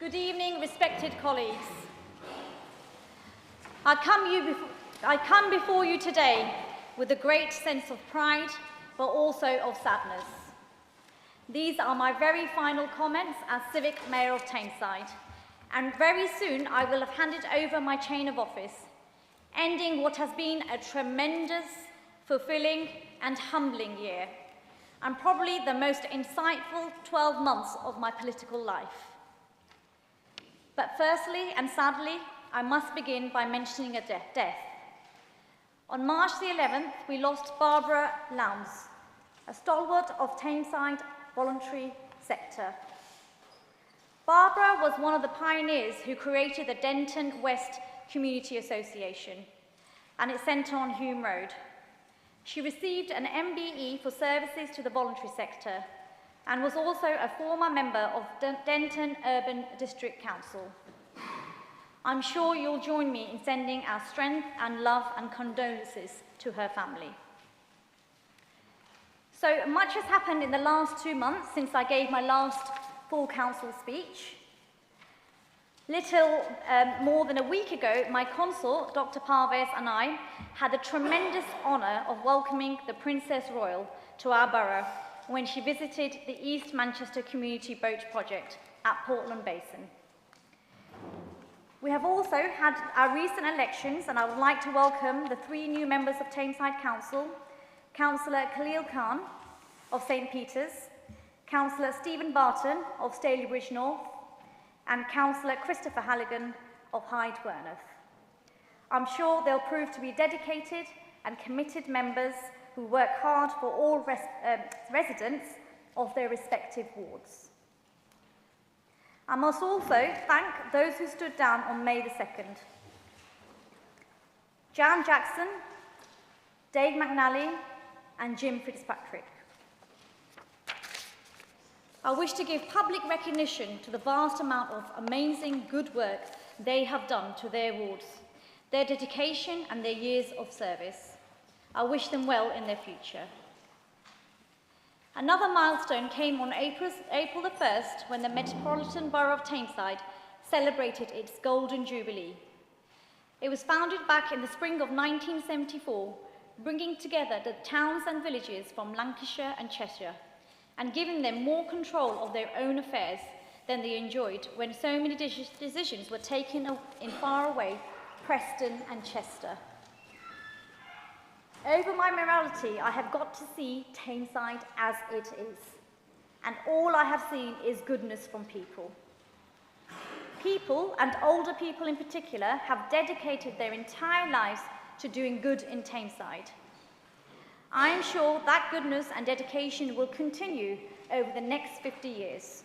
Good evening, respected colleagues. I come before you today with a great sense of pride, but also of sadness. These are my very final comments as Civic Mayor of Tameside, and very soon I will have handed over my chain of office, ending what has been a tremendous, fulfilling and humbling year, and probably the most insightful 12 months of my political life. But firstly and sadly, I must begin by mentioning a death. On March the 11th, we lost Barbara Lowndes, a stalwart of Tameside voluntary sector. Barbara was one of the pioneers who created the Denton West Community Association and its centre on Hume Road. She received an MBE for services to the voluntary sector and was also a former member of Denton Urban District Council. I'm sure you'll join me in sending our strength and love and condolences to her family. So much has happened in the last 2 months since I gave my last full council speech. Little more than a week ago, my consort, Dr. Parvez, and I had the tremendous honour of welcoming the Princess Royal to our borough when she visited the East Manchester Community Boat Project at Portland Basin. We have also had our recent elections, and I would like to welcome the 3 new members of Tameside Council, Councillor Khalil Khan of St Peter's, Councillor Stephen Barton of Stalybridge North, and Councillor Christopher Halligan of Hyde Werneth. I'm sure they'll prove to be dedicated and committed members who work hard for all residents of their respective wards. I must also thank those who stood down on May the 2nd. Jan Jackson, Dave McNally, and Jim Fitzpatrick. I wish to give public recognition to the vast amount of amazing good work they have done to their wards, their dedication and their years of service. I wish them well in their future. Another milestone came on April the 1st when the Metropolitan Borough of Tameside celebrated its Golden Jubilee. It was founded back in the spring of 1974, bringing together the towns and villages from Lancashire and Cheshire, and giving them more control of their own affairs than they enjoyed when so many decisions were taken in faraway Preston and Chester. Over my mayoralty, I have got to see Tameside as it is, and all I have seen is goodness from people. People, and older people in particular, have dedicated their entire lives to doing good in Tameside. I am sure that goodness and dedication will continue over the next 50 years.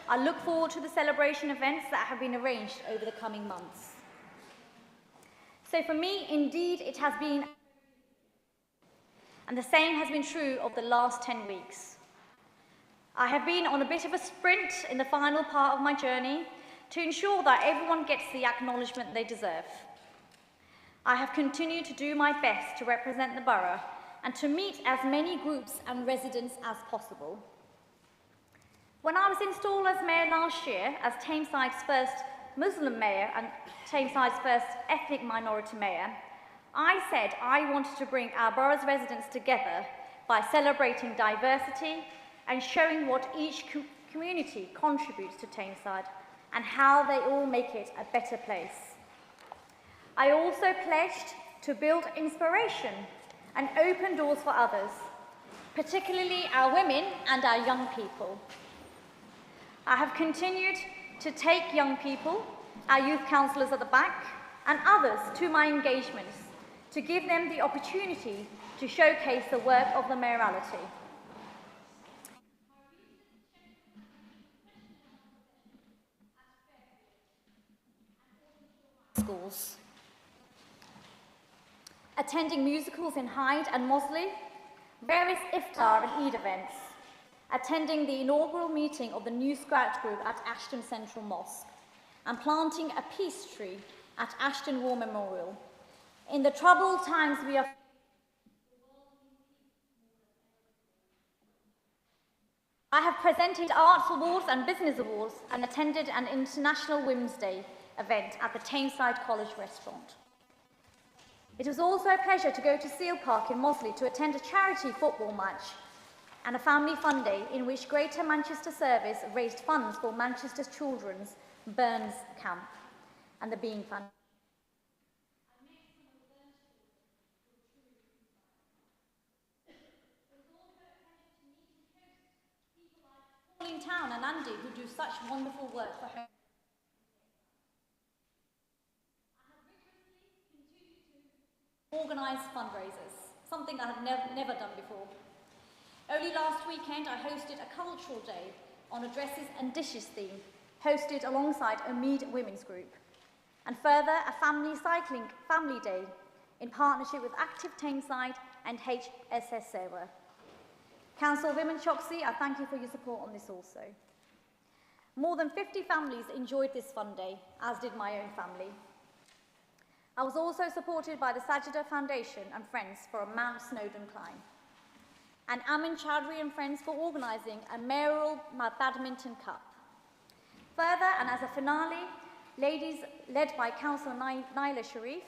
I look forward to the celebration events that have been arranged over the coming months. So for me, indeed, it has been, and the same has been true of the last 10 weeks. I have been on a bit of a sprint in the final part of my journey to ensure that everyone gets the acknowledgement they deserve. I have continued to do my best to represent the borough and to meet as many groups and residents as possible. When I was installed as mayor last year, as Tameside's first Muslim mayor and Tameside's first ethnic minority mayor, I said I wanted to bring our borough's residents together by celebrating diversity and showing what each community contributes to Tameside and how they all make it a better place. I also pledged to build inspiration and open doors for others, particularly our women and our young people. I have continued to take young people, our youth councillors at the back, and others to my engagements to give them the opportunity to showcase the work of the mayoralty. Schools. Attending musicals in Hyde and Mosley, various iftar and Eid events, attending the inaugural meeting of the New Scratch Group at Ashton Central Mosque, and planting a peace tree at Ashton War Memorial. In the troubled times we are I have presented Arts Awards and Business Awards and attended an International Women's Day event at the Tameside College restaurant. It was also a pleasure to go to Seal Park in Mosley to attend a charity football match and a family fun day in which Greater Manchester Service raised funds for Manchester Children's Burns Camp and the Being Fund. In town and Andy, who do such wonderful work for home. I have rigorously continued to organise fundraisers, something I have never done before. Only last weekend I hosted a cultural day on a dresses and dishes theme, hosted alongside a Mead Women's Group, and further a family cycling family day in partnership with Active Tameside and HSS Sarah. Councilwoman Choksey, I thank you for your support on this also. More than 50 families enjoyed this fun day, as did my own family. I was also supported by the Sajida Foundation and Friends for a Mount Snowdon climb, and Amin Chowdhury and Friends for organising a Mayoral Badminton Cup. Further, and as a finale, ladies led by Councillor Naila Sharif,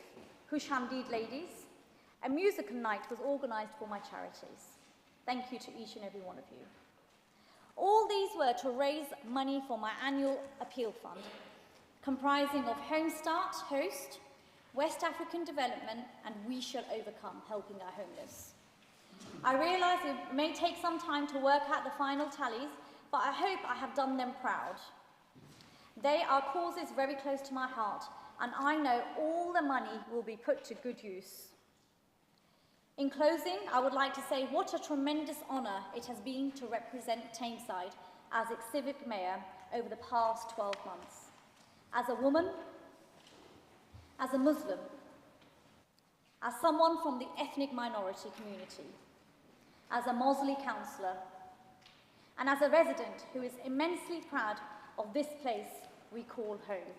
Hush Hamdeed Ladies, a musical night was organised for my charities. Thank you to each and every one of you. All these were to raise money for my annual appeal fund, comprising of Home Start, Host, West African Development, and We Shall Overcome, helping our homeless. I realise it may take some time to work out the final tallies, but I hope I have done them proud. They are causes very close to my heart, and I know all the money will be put to good use. In closing, I would like to say what a tremendous honour it has been to represent Tameside as its civic mayor over the past 12 months. As a woman, as a Muslim, as someone from the ethnic minority community, as a Mosley councillor, and as a resident who is immensely proud of this place we call home.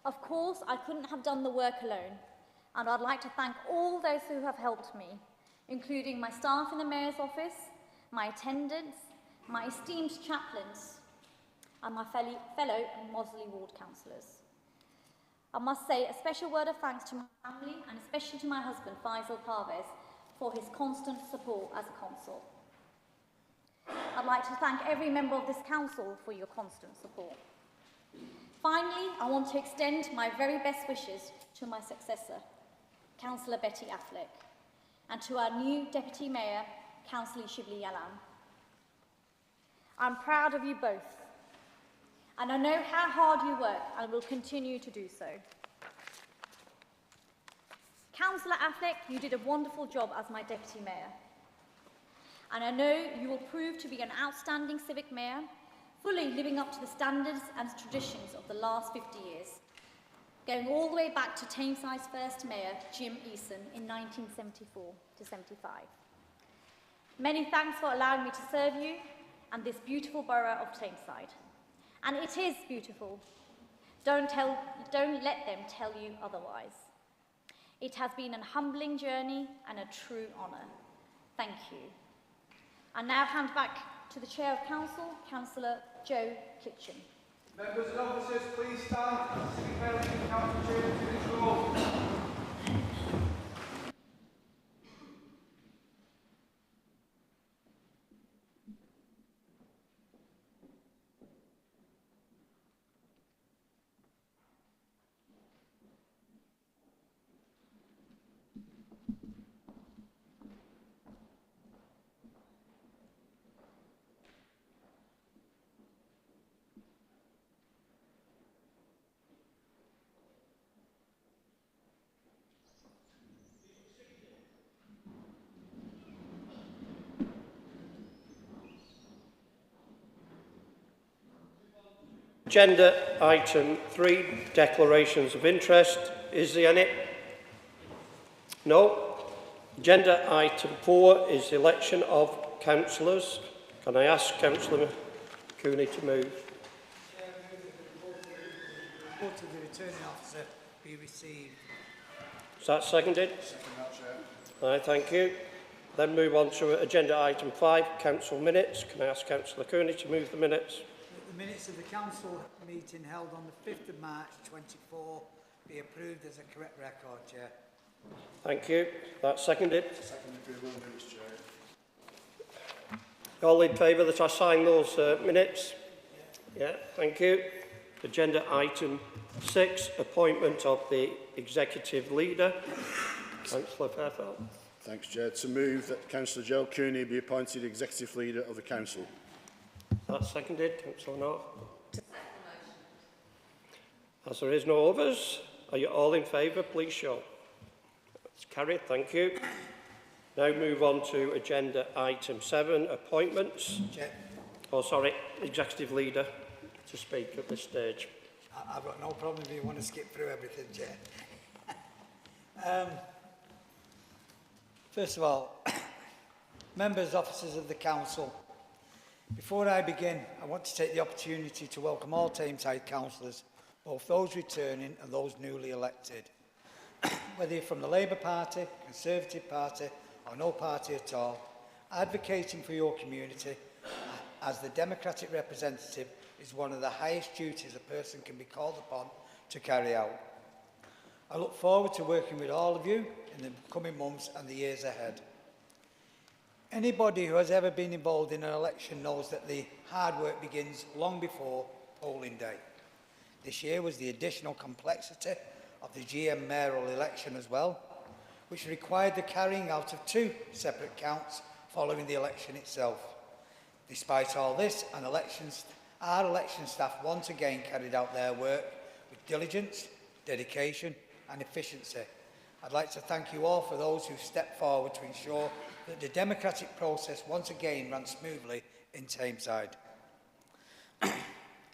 Of course, I couldn't have done the work alone, and I'd like to thank all those who have helped me, including my staff in the Mayor's office, my attendants, my esteemed chaplains, and my fellow Mosley ward councillors. I must say a special word of thanks to my family, and especially to my husband, Faisal Parvez, for his constant support as a council. I'd like to thank every member of this council for your constant support. Finally, I want to extend my very best wishes to my successor, Councillor Betty Affleck, and to our new Deputy Mayor, Councillor Shibli Yalam. I'm proud of you both, and I know how hard you work and will continue to do so. Councillor Affleck, you did a wonderful job as my Deputy Mayor, and I know you will prove to be an outstanding civic mayor, fully living up to the standards and traditions of the last 50 years, going all the way back to Tameside's first mayor, Jim Eason, in 1974 to 75. Many thanks for allowing me to serve you and this beautiful borough of Tameside. And it is beautiful. Don't let them tell you otherwise. It has been a humbling journey and a true honour. Thank you. I now hand back to the Chair of Council, Councillor Joe Kitchen. Members and officers, please stand. Civic Mayor and Council Chamber to this room. Agenda item 3, declarations of interest. Is there any? No. Agenda item 4 is the election of councillors. Can I ask Councillor Cooney to move? Report of the returning officer be received. Is that seconded? Second that, Chair. Aye, thank you. Then move on to agenda item 5, council minutes. Can I ask Councillor Cooney to move the minutes? That the minutes of the council meeting held on the 5th of March 24 be approved as a correct record, Chair. Thank you. That's seconded. Second approval of minutes, Chair. All in favour that I sign those minutes? Yeah, thank you. Agenda item 6, appointment of the executive leader. Councillor Fairfield. Thanks, Chair. To move that Councillor Gerald Cooney be appointed Executive Leader of the Council. That's seconded. Councillor North. As there is no others, are you all in favour? Please show. That's carried. Thank you. Now move on to agenda item 7, appointments. Chair, Oh, sorry, Executive Leader to speak at this stage. I've got no problem if you want to skip through everything, Chair. First of all, members, officers of the Council, before I begin, I want to take the opportunity to welcome all Tameside councillors, both those returning and those newly elected. Whether you're from the Labour Party, Conservative Party or no party at all, advocating for your community as the democratic representative is one of the highest duties a person can be called upon to carry out. I look forward to working with all of you in the coming months and the years ahead. Anybody who has ever been involved in an election knows that the hard work begins long before polling day. This year was the additional complexity of the GM mayoral election as well, which required the carrying out of 2 separate counts following the election itself. Despite all this, our election staff once again carried out their work with diligence, dedication and efficiency. I'd like to thank you all for those who stepped forward to ensure that the democratic process once again ran smoothly in Tameside.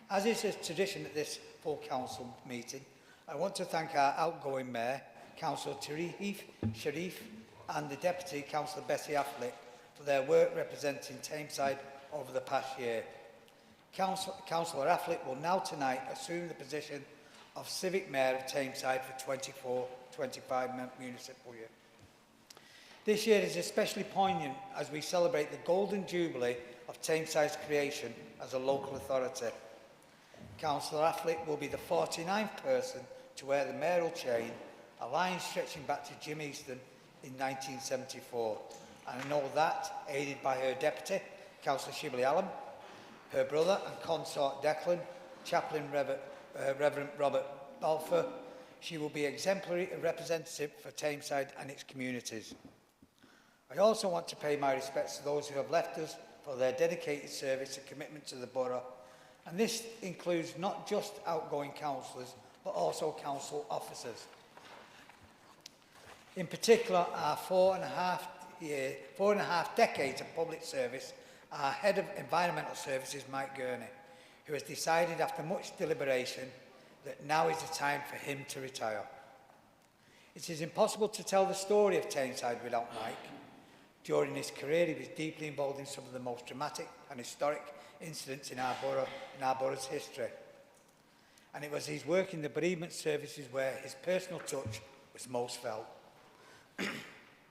As is a tradition at this full council meeting, I want to thank our outgoing Mayor, Councillor Sharif, and the Deputy Councillor Bessie Affleck for their work representing Tameside over the past year. Councillor Affleck will now tonight assume the position of Civic Mayor of Tameside for 24-25 municipal year. This year is especially poignant as we celebrate the golden jubilee of Tameside's creation as a local authority. Councillor Affleck will be the 49th person to wear the mayoral chain, a line stretching back to Jim Easton in 1974. And I know that, aided by her deputy, Councillor Shibley Allen, her brother and consort Declan, Chaplain Reverend Robert Balfour, she will be exemplary representative for Tameside and its communities. I also want to pay my respects to those who have left us for their dedicated service and commitment to the borough, and this includes not just outgoing councillors, but also council officers. In particular, our 4.5 decades of public service, our Head of Environmental Services, Mike Gurney, who has decided after much deliberation that now is the time for him to retire. It is impossible to tell the story of Tameside without Mike. During his career, he was deeply involved in some of the most dramatic and historic incidents in our borough's history. And it was his work in the bereavement services where his personal touch was most felt.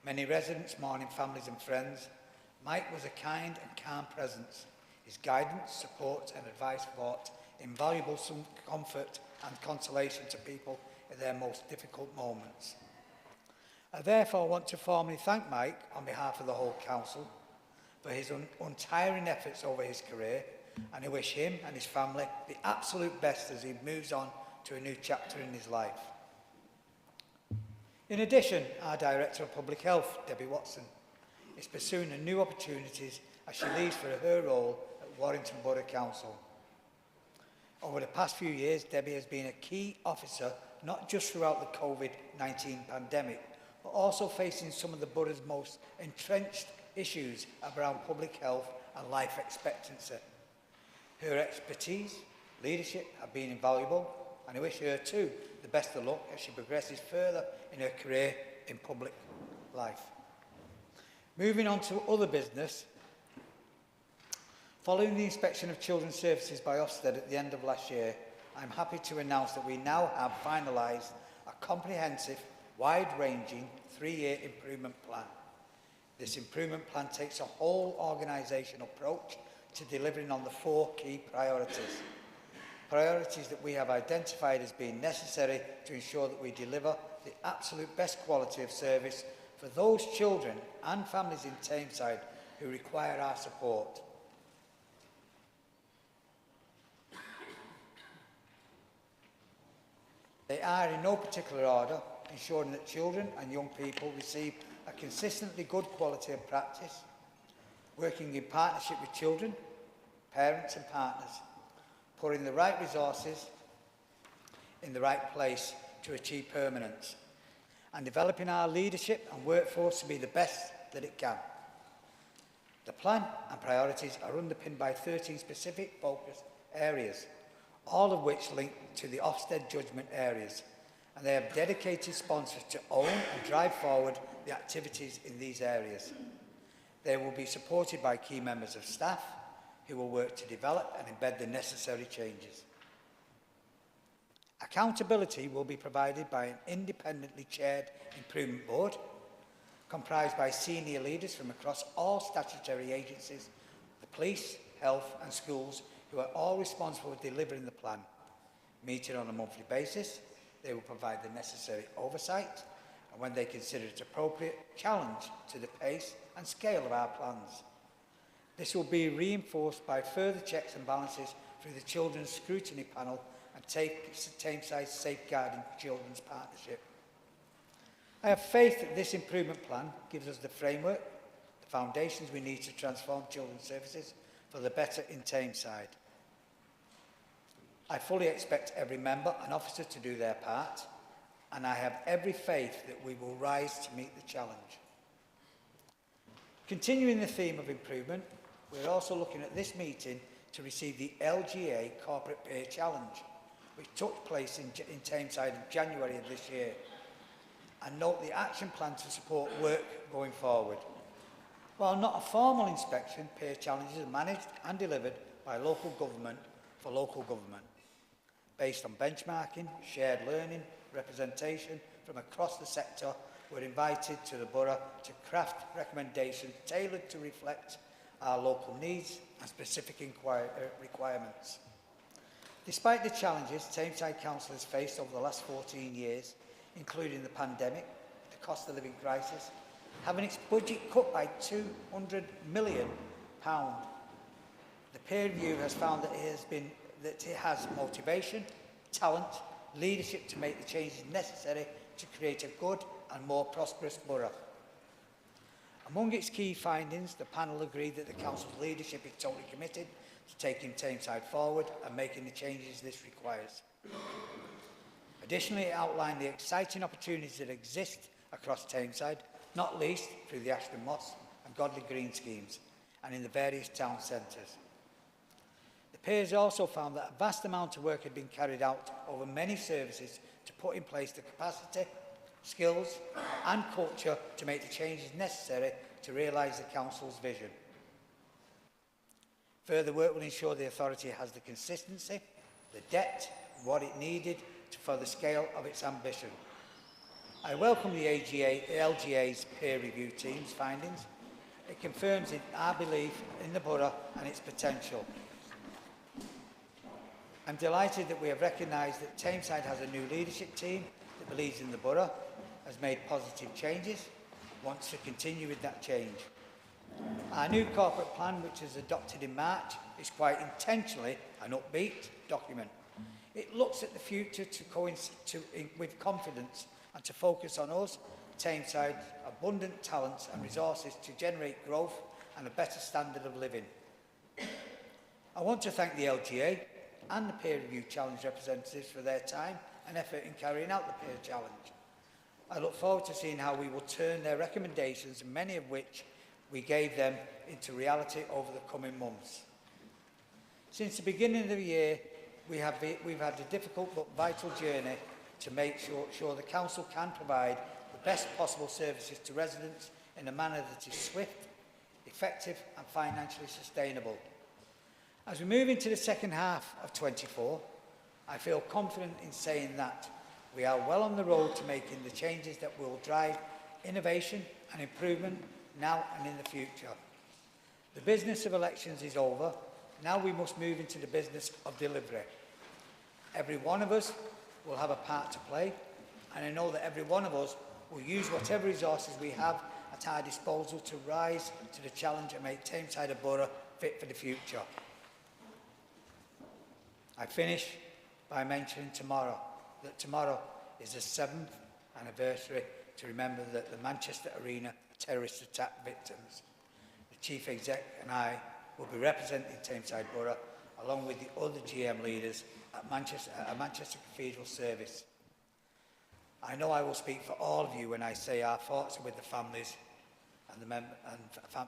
Many residents mourning families and friends, Mike was a kind and calm presence. His guidance, support and advice brought invaluable comfort and consolation to people in their most difficult moments. I therefore want to formally thank Mike on behalf of the whole council for his untiring efforts over his career, and I wish him and his family the absolute best as he moves on to a new chapter in his life. In addition, our Director of Public Health, Debbie Watson, is pursuing new opportunities as she leaves for her role at Warrington Borough Council. Over the past few years, Debbie has been a key officer, not just throughout the COVID-19 pandemic, but also facing some of the borough's most entrenched issues around public health and life expectancy. Her expertise, leadership have been invaluable, and I wish her too the best of luck as she progresses further in her career in public life. Moving on to other business, following the inspection of Children's Services by Ofsted at the end of last year, I'm happy to announce that we now have finalised a comprehensive, wide-ranging 3-year improvement plan. This improvement plan takes a whole organisational approach to delivering on the 4 key priorities. Priorities that we have identified as being necessary to ensure that we deliver the absolute best quality of service for those children and families in Tameside who require our support. They are in no particular order, ensuring that children and young people receive a consistently good quality of practice, working in partnership with children, parents and partners, putting the right resources in the right place to achieve permanence, and developing our leadership and workforce to be the best that it can. The plan and priorities are underpinned by 13 specific focus areas, all of which link to the Ofsted judgment areas, and they have dedicated sponsors to own and drive forward the activities in these areas. They will be supported by key members of staff who will work to develop and embed the necessary changes. Accountability will be provided by an independently chaired improvement board, comprised by senior leaders from across all statutory agencies, the police, health and schools, who are all responsible for delivering the plan. Meeting on a monthly basis, they will provide the necessary oversight and, when they consider it appropriate, challenge to the pace and scale of our plans. This will be reinforced by further checks and balances through the Children's Scrutiny Panel and Tameside Safeguarding Children's Partnership. I have faith that this improvement plan gives us the framework, the foundations we need to transform children's services for the better in Tameside. I fully expect every member and officer to do their part, and I have every faith that we will rise to meet the challenge. Continuing the theme of improvement, we're also looking at this meeting to receive the LGA Corporate Pay Challenge, which took place in Tameside in January of this year, and note the action plan to support work going forward. While not a formal inspection, pay challenges are managed and delivered by local government for local government, based on benchmarking, shared learning, representation from across the sector. We're invited to the borough to craft recommendations tailored to reflect our local needs and specific requirements. Despite the challenges Tameside Council has faced over the last 14 years, including the pandemic, the cost of living crisis, having its budget cut by £200 million, the peer review has found that it has motivation, talent, leadership to make the changes necessary to create a good and more prosperous borough. Among its key findings, the panel agreed that the Council's leadership is totally committed to taking Tameside forward and making the changes this requires. Additionally, it outlined the exciting opportunities that exist across Tameside, not least through the Ashton Moss and Godley Green schemes and in the various town centres. The peers also found that a vast amount of work had been carried out over many services to put in place the capacity, skills and culture to make the changes necessary to realise the Council's vision. Further work will ensure the authority has the consistency, the depth and what it needed for the scale of its ambition. I welcome the LGA's peer review team's findings. It confirms our belief in the borough and its potential. I'm delighted that we have recognised that Tameside has a new leadership team that believes in the borough, has made positive changes, wants to continue with that change. Our new corporate plan, which was adopted in March, is quite intentionally an upbeat document. It looks at the future with confidence and to focus on us, Tameside's abundant talents and resources to generate growth and a better standard of living. I want to thank the LGA and the peer review challenge representatives for their time and effort in carrying out the peer challenge. I look forward to seeing how we will turn their recommendations, many of which we gave them, into reality over the coming months. Since the beginning of the year, we've had a difficult but vital journey to make sure the Council can provide the best possible services to residents in a manner that is swift, effective and financially sustainable. As we move into the second half of 24, I feel confident in saying that we are well on the road to making the changes that will drive innovation and improvement, now and in the future. The business of elections is over. Now we must move into the business of delivery. Every one of us will have a part to play, and I know that every one of us will use whatever resources we have at our disposal to rise to the challenge and make Tameside a borough fit for the future. I finish by mentioning tomorrow, that tomorrow is the 7th anniversary to remember that the Manchester Arena terrorist attack victims. The Chief Exec and I will be representing Tameside Borough along with the other GM leaders at Manchester Cathedral service. I know I will speak for all of you when I say our thoughts are with the families and,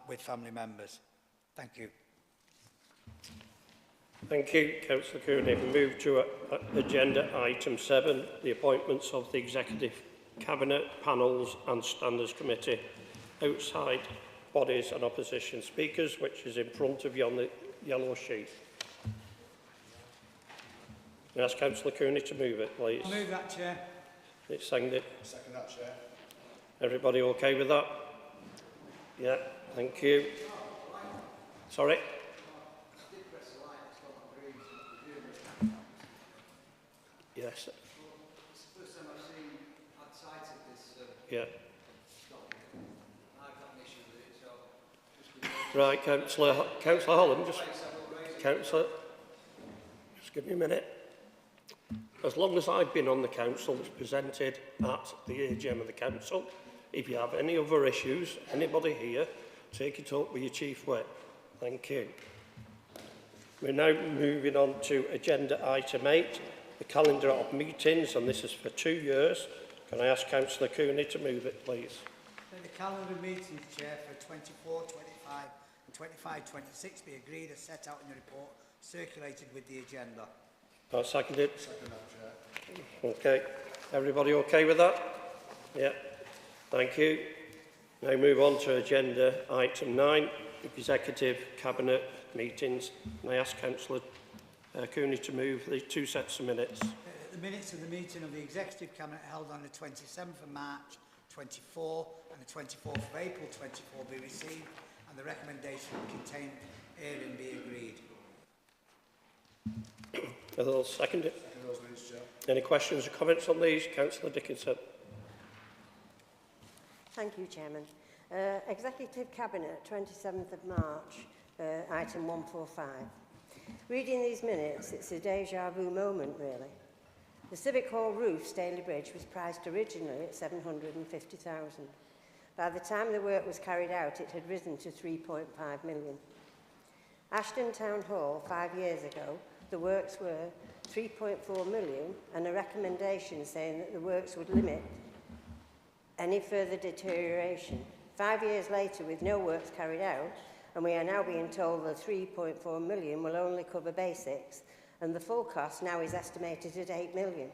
with family members. Thank you. Thank you, Councillor Cooney. We move to agenda item 7, the appointments of the Executive Cabinet, panels and Standards Committee, outside bodies and opposition speakers, which is in front of you on the yellow sheet. I ask Councillor Cooney to move it, please. I'll move that, Chair. It's seconded. Second that, Chair. Everybody okay with that? Yeah, thank you. Sorry? Yes. It's the first time I've seen had sight of this. Yeah. I've got an issue with it, so Right, Councillor Holland, Councillor, just give me a minute. As long as I've been on the council, it's presented at the AGM of the council. If you have any other issues, anybody here, take it up with your chief whip. Thank you. We're now moving on to agenda item 8, the calendar of meetings, and this is for 2 years. Can I ask Councillor Cooney to move it, please? The calendar meetings, Chair, for 24, 25 and 25, 26 be agreed as set out in the report circulated with the agenda. I'll second it. Second that, Chair. Okay. Everybody okay with that? Yeah. Thank you. Now move on to agenda item 9, Executive Cabinet meetings. Can I ask Councillor Cooney to move the 2 sets of minutes? The minutes of the meeting of the Executive Cabinet held on the 27th of March 24 and the 24th of April 24 be received and the recommendation contained herein be agreed. I'll second it. Second those minutes, Chair. Any questions or comments on these? Councillor Dickinson. Thank you, Chairman. Executive Cabinet, 27th of March, item 145. Reading these minutes, it's a déjà vu moment, really. The Civic Hall roof, Staley Bridge, was priced originally at $750,000. By the time the work was carried out, it had risen to $3.5 million. Ashton Town Hall, 5 years ago, the works were $3.4 million and a recommendation saying that the works would limit any further deterioration. 5 years later, with no works carried out, and we are now being told the $3.4 million will only cover basics, and the full cost now is estimated at $8 million.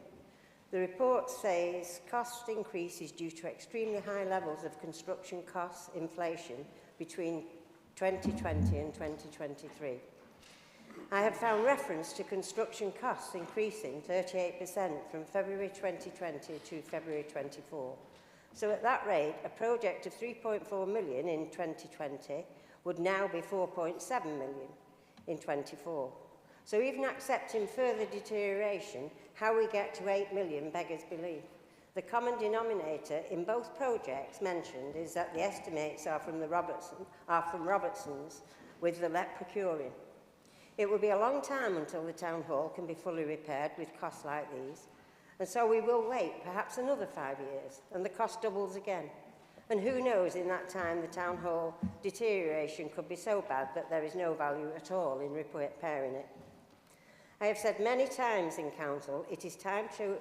The report says cost increase is due to extremely high levels of construction costs inflation between 2020 and 2023. I have found reference to construction costs increasing 38% from February 2020 to February 24. So at that rate, a project of $3.4 million in 2020 would now be $4.7 million in 24. So even accepting further deterioration, how we get to $8 million beggars belief. The common denominator in both projects mentioned is that the estimates are from Robertson's, with the LEP procuring. It will be a long time until the town hall can be fully repaired with costs like these, and so we will wait perhaps another 5 years, and the cost doubles again. And who knows, in that time the town hall deterioration could be so bad that there is no value at all in repairing it. I have said many times in council, it is time to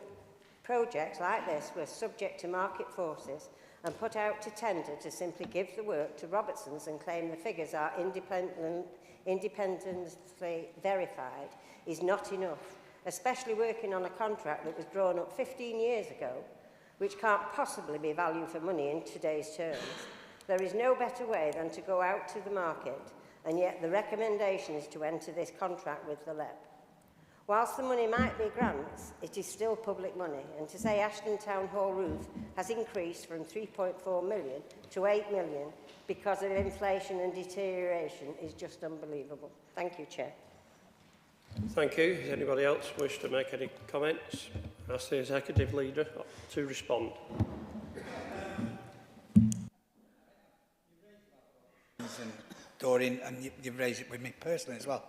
projects like this were subject to market forces and put out to tender to simply give the work to Robertson's and claim the figures are independently verified is not enough, especially working on a contract that was drawn up 15 years ago, which can't possibly be value for money in today's terms. There is no better way than to go out to the market, and yet the recommendation is to enter this contract with the LEP. Whilst the money might be grants, it is still public money, and to say Ashton Town Hall roof has increased from 3.4 million to 8 million because of inflation and deterioration is just unbelievable. Thank you, Chair. Thank you. Does anybody else wish to make any comments? Ask the Executive Leader to respond. And Doreen, and you've raised it with me personally as well.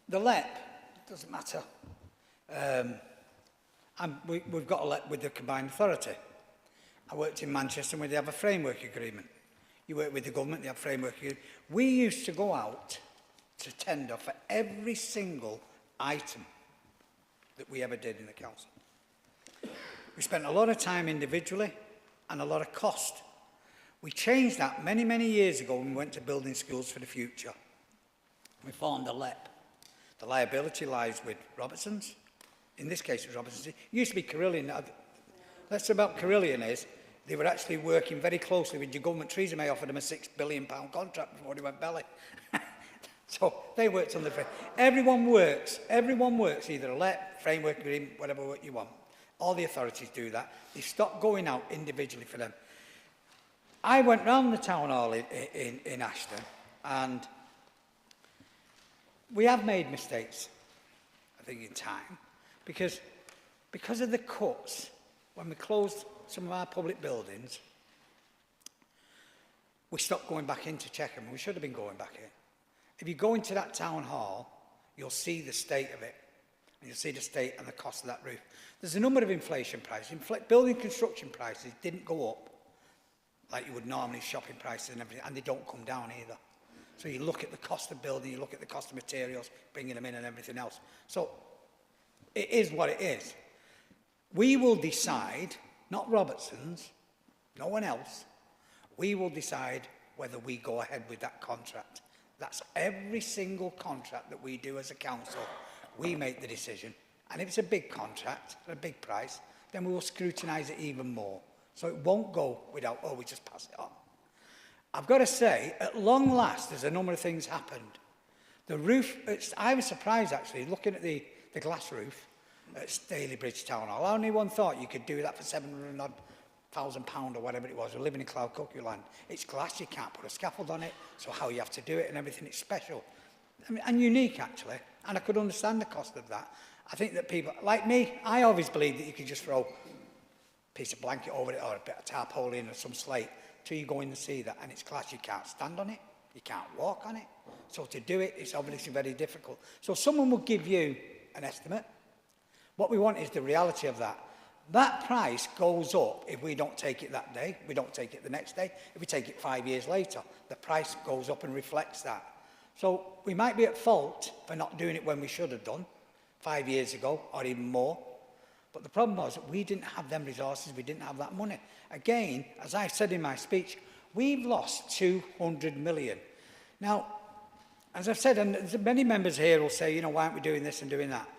The LEP doesn't matter. We've got a LEP with the combined authority. I worked in Manchester where they have a framework agreement. You work with the government, they have framework agreement. We used to go out to tender for every single item that we ever did in the council. We spent a lot of time individually and a lot of cost. We changed that many, many years ago when we went to building schools for the future. We formed a LEP. The liability lies with Robertson's. In this case, it was Robertson's. It used to be Carillion. That's about Carillion is they were actually working very closely with your government. Theresa May offered them a £6 billion contract before they went belly. So they worked on the frame. Everyone works, either a LEP, framework agreement, whatever you want. All the authorities do that. They stop going out individually for them. I went round the town hall in Ashton, and we have made mistakes, I think, in time, because of the cuts, when we closed some of our public buildings, we stopped going back in to check them. We should have been going back in. If you go into that town hall, you'll see the state of it. And you'll see the state and the cost of that roof. There's a number of inflation prices. Building construction prices didn't go up like you would normally, shopping prices and everything, and they don't come down either. So you look at the cost of building, you look at the cost of materials, bringing them in and everything else. So it is what it is. We will decide, not Robertson's, no one else, we will decide whether we go ahead with that contract. That's every single contract that we do as a council. We make the decision. And if it's a big contract, at a big price, then we will scrutinise it even more. So it won't go without, oh, we just pass it on. I've got to say, at long last, there's a number of things happened. The roof, I was surprised actually, looking at the glass roof at Staley Bridge Town Hall. I only one thought you could do that for £700,000 or whatever it was. We're living in Cloud Cuckoo land. It's glass, you can't put a scaffold on it, so how you have to do it and everything, it's special. I mean, and unique actually, and I could understand the cost of that. I think that people, like me, I always believed that you could just throw a piece of blanket over it or a bit of tarpaulin or some slate till you go in and see that, and it's glass, you can't stand on it, you can't walk on it. So to do it, it's obviously very difficult. So someone will give you an estimate. What we want is the reality of that. That price goes up if we don't take it that day, we don't take it the next day. If we take it 5 years later, the price goes up and reflects that. So we might be at fault for not doing it when we should have done 5 years ago or even more. But the problem was that we didn't have them resources, we didn't have that money. Again, as I said in my speech, we've lost 200 million. Now, as I've said, and many members here will say, you know, why aren't we doing this and doing that?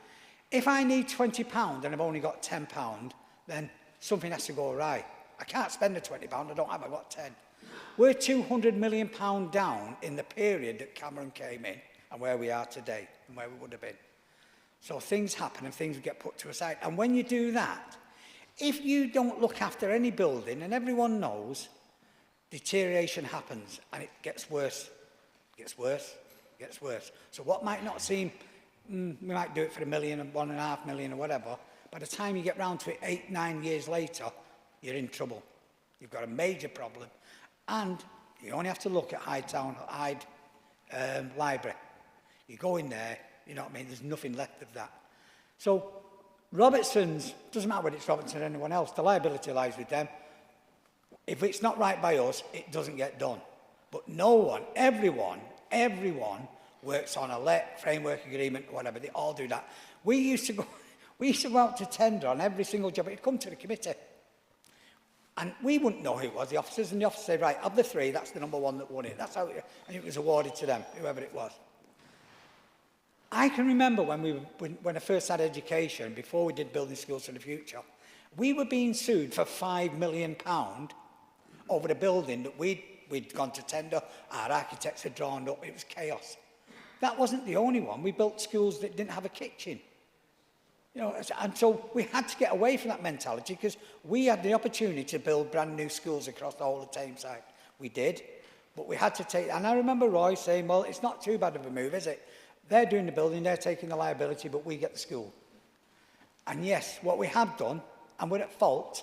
If I need £20 and I've only got £10, then something has to go awry. I can't spend the £20, I don't have, I've got 10. We're £200 million down in the period that Cameron came in and where we are today and where we would have been. So things happen and things get put to a side. And when you do that, if you don't look after any building, and everyone knows, deterioration happens and it gets worse, gets worse, gets worse. So what might not seem, we might do it for £1 million, £1.5 million or whatever, by the time you get round to it 8, 9 years later, you're in trouble. You've got a major problem. And you only have to look at Hyde Library. You go in there, you know what I mean, there's nothing left of that. So Robertson's, doesn't matter whether it's Robertson or anyone else, the liability lies with them. If it's not right by us, it doesn't get done. But no one, everyone works on a LEP, framework agreement, whatever, they all do that. We used to go out to tender on every single job. It'd come to the committee. And we wouldn't know who it was, the officers, and the officers said, right, of the three, that's the number one that won it. That's how and it was awarded to them, whoever it was. I can remember when I first had education, before we did building schools for the future, we were being sued for £5 million over the building that we'd gone to tender, our architects had drawn up, it was chaos. that wasn't the only one. We built schools that didn't have a kitchen. You know, and so we had to get away from that mentality because we had the opportunity to build brand new schools across the whole of Tameside. We did, but we had to take, and I remember Roy saying, well, it's not too bad of a move, is it? They're doing the building, they're taking the liability, but we get the school. And yes, what we have done, and we're at fault,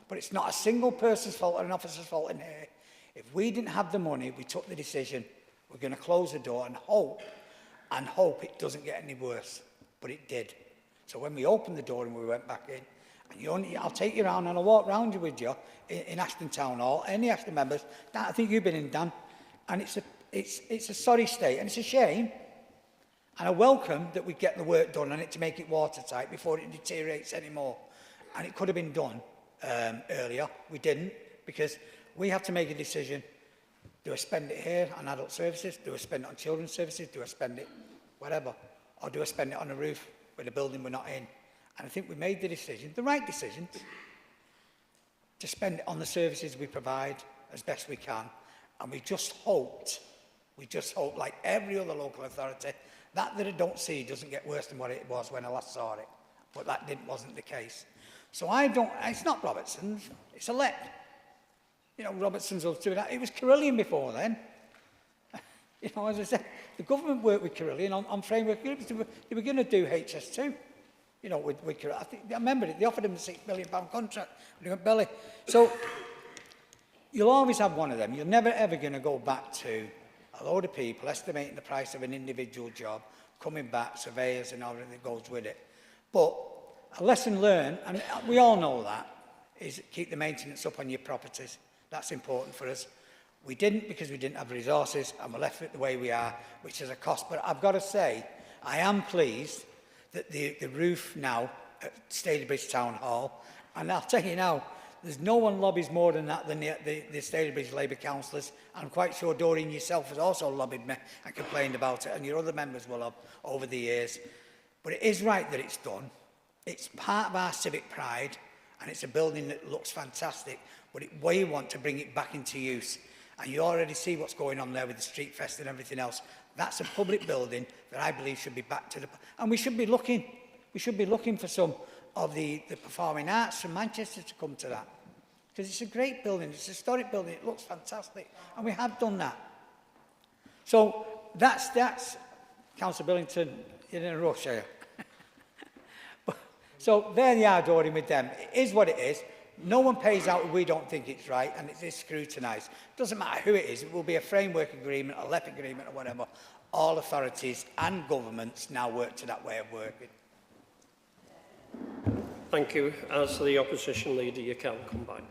but it's not a single person's fault or an officer's fault in here. If we didn't have the money, we took the decision, we're going to close the door and hope it doesn't get any worse. But it did. So when we opened the door and we went back in, and I'll take you around and I'll walk round you with you in Ashton Town Hall, any Ashton members, I think you've been in, Dan, and it's a sorry state, and it's a shame, and I welcome that we get the work done on it to make it watertight before it deteriorates anymore. And it could have been done earlier. We didn't, because we have to make a decision. Do I spend it here on adult services? Do I spend it on children's services? Do I spend it whatever? Or do I spend it on a roof with a building we're not in? And I think we made the decision, the right decision, to spend it on the services we provide as best we can. And we just hoped, like every other local authority, that I don't see doesn't get worse than what it was when I last saw it. But that wasn't the case. So it's not Robertson's, it's a let. You know, Robertson's will do that. It was Carillion before then. You know, as I said, the government worked with Carillion on framework agreements. They were going to do HS2, you know, with Carillion. I remember it. They offered him a £6 million contract, and he went belly. So you'll always have one of them. You're never, ever going to go back to a load of people estimating the price of an individual job, coming back, surveyors and everything that goes with it. But a lesson learned, and we all know that, is keep the maintenance up on your properties. That's important for us. We didn't because we didn't have resources, and we're left with it the way we are, which is a cost. But I've got to say, I am pleased that the roof now at Stalybridge Town Hall, and I'll tell you now, there's no one lobbies more than that than the Stalybridge Labour councillors. I'm quite sure Doreen yourself has also lobbied me and complained about it, and your other members will have over the years. But it is right that it's done. It's part of our civic pride, and it's a building that looks fantastic, but we want to bring it back into use. And you already see what's going on there with the Street Fest and everything else. That's a public building that I believe should be back to the... And we should be looking for some of the performing arts from Manchester to come to that. Because it's a great building, it's a historic building, it looks fantastic. And we have done that. So that's Councillor Billington, you're in a rush here. So there they are, Doreen, with them. It is what it is. No one pays out if we don't think it's right, and it is scrutinised. Doesn't matter who it is, it will be a framework agreement, a LEP agreement or whatever. All authorities and governments now work to that way of working. Thank you. As the opposition leader, you can come back.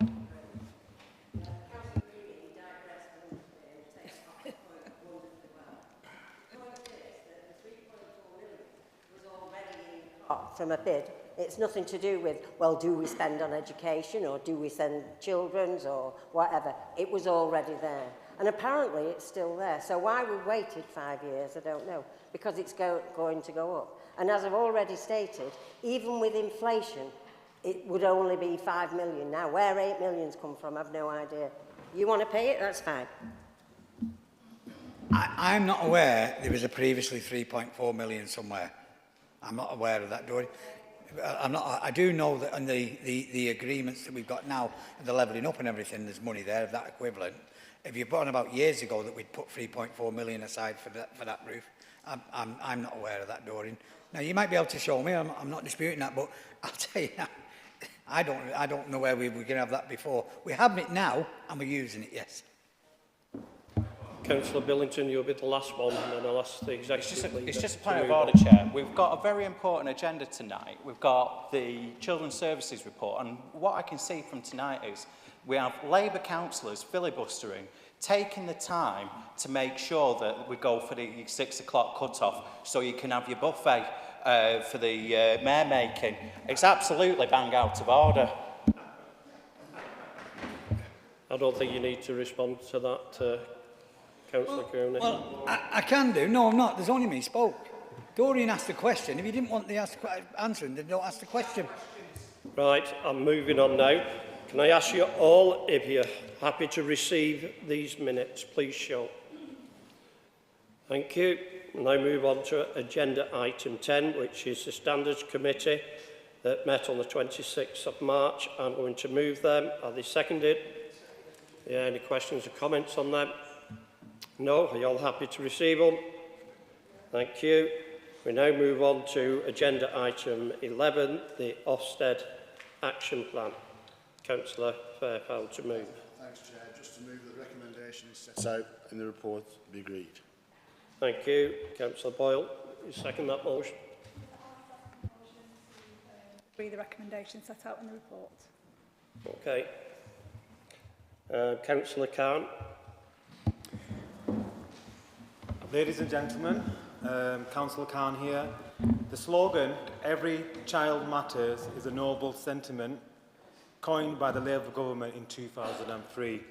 From a bid. It's nothing to do with, well, do we spend on education or do we send children's or whatever. It was already there. And apparently it's still there. So why we waited 5 years, I don't know. Because it's going to go up. And as I've already stated, even with inflation, it would only be 5 million now. Where 8 million's come from, I've no idea. You want to pay it? That's fine. I'm not aware there was a previously 3.4 million somewhere. I'm not aware of that, Dory. I do know that on the agreements that we've got now, and the levelling up and everything, there's money there of that equivalent. If you've put on about years ago that we'd put 3.4 million aside for that roof, I'm not aware of that, Doreen. Now, you might be able to show me, I'm not disputing that, but I'll tell you now, I don't know where we were going to have that before. We're having it now, and we're using it, yes. Councillor Billington, you'll be the last one, and then I'll ask the executive leader. It's just a point of order, Chair. We've got a very important agenda tonight. We've got the Children's Services report, and what I can see from tonight is we have Labour councillors filibustering, taking the time to make sure that we go for the 6 o'clock cut-off so you can have your buffet for the mayor making. It's absolutely bang out of order. I don't think you need to respond to that, Councillor Cooney. Well, I can do. No, I'm not. There's only me spoke. Doreen asked the question. If you didn't want the answering, then don't ask the question. Right, I'm moving on now. Can I ask you all, if you're happy to receive these minutes, please show. Thank you. We'll now move on to agenda item 10, which is the Standards Committee that met on the 26th of March. I'm going to move them. Are they seconded? Yeah, any questions or comments on them? No? Are you all happy to receive them? Thank you. We now move on to agenda item 11, the Ofsted Action Plan. Councillor Fairfield to move. Thanks, Chair. Just to move that the recommendation is set out in the report be agreed. Thank you. Councillor Boyle, you second that motion? Agree the recommendation set out in the report. Okay. Councillor Khan. Ladies and gentlemen, Councillor Khan here. The slogan, "Every child matters," is a noble sentiment coined by the Labour government in 2003. It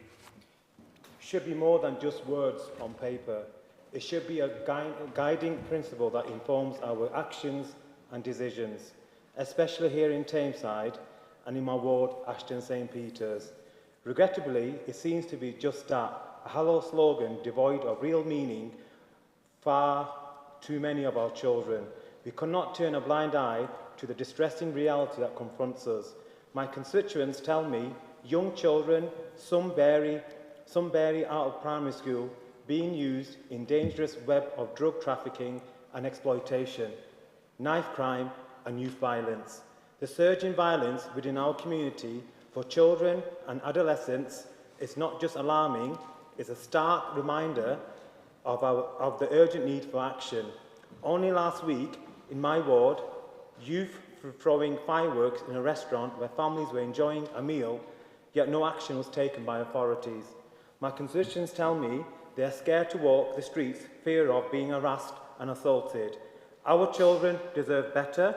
should be more than just words on paper. It should be a guiding principle that informs our actions and decisions, especially here in Tameside and in my ward, Ashton St Peters. Regrettably, it seems to be just that, a hollow slogan devoid of real meaning far too many of our children. We cannot turn a blind eye to the distressing reality that confronts us. My constituents tell me young children, some barely out of primary school, being used in dangerous web of drug trafficking and exploitation, knife crime and youth violence. The surge in violence within our community for children and adolescents is not just alarming, it's a stark reminder of the urgent need for action. Only last week, in my ward, youth were throwing fireworks in a restaurant where families were enjoying a meal, yet no action was taken by authorities. My constituents tell me they are scared to walk the streets, fear of being harassed and assaulted. Our children deserve better.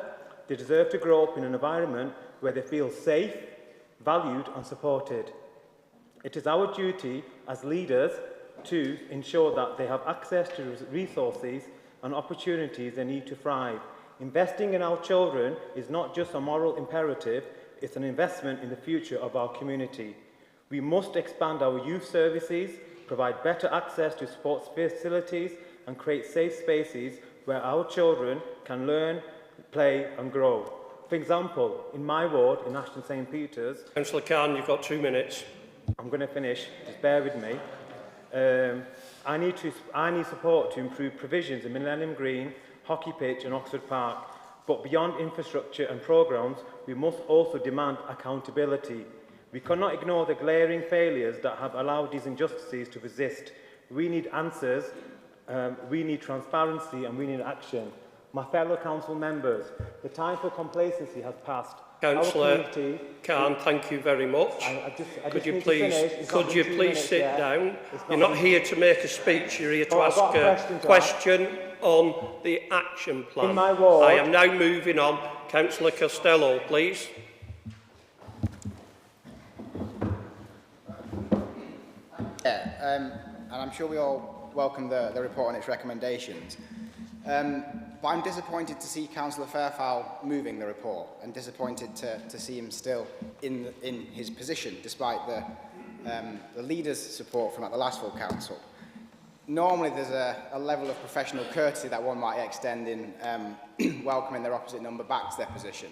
They deserve to grow up in an environment where they feel safe, valued and supported. It is our duty as leaders to ensure that they have access to resources and opportunities they need to thrive. Investing in our children is not just a moral imperative, it's an investment in the future of our community. We must expand our youth services, provide better access to sports facilities and create safe spaces where our children can learn, play and grow. For example, in my ward in Ashton St Peters... Councillor Khan, you've got 2 minutes. I'm going to finish, just bear with me. I need support to improve provisions in Millennium Green, Hockey Pitch and Oxford Park. But beyond infrastructure and programmes, we must also demand accountability. We cannot ignore the glaring failures that have allowed these injustices to persist. We need answers, we need transparency and we need action. My fellow council members, the time for complacency has passed. Councillor Khan, thank you very much. Could you please sit down? You're not here to make a speech, you're here to ask a question on the action plan. In my ward, I am now moving on. Councillor Costello, please. And I'm sure we all welcome the report and its recommendations. But I'm disappointed to see Councillor Fairfield moving the report and disappointed to see him still in his position, despite the leader's support from at the last full council. Normally there's a level of professional courtesy that one might extend in welcoming their opposite number back to their position.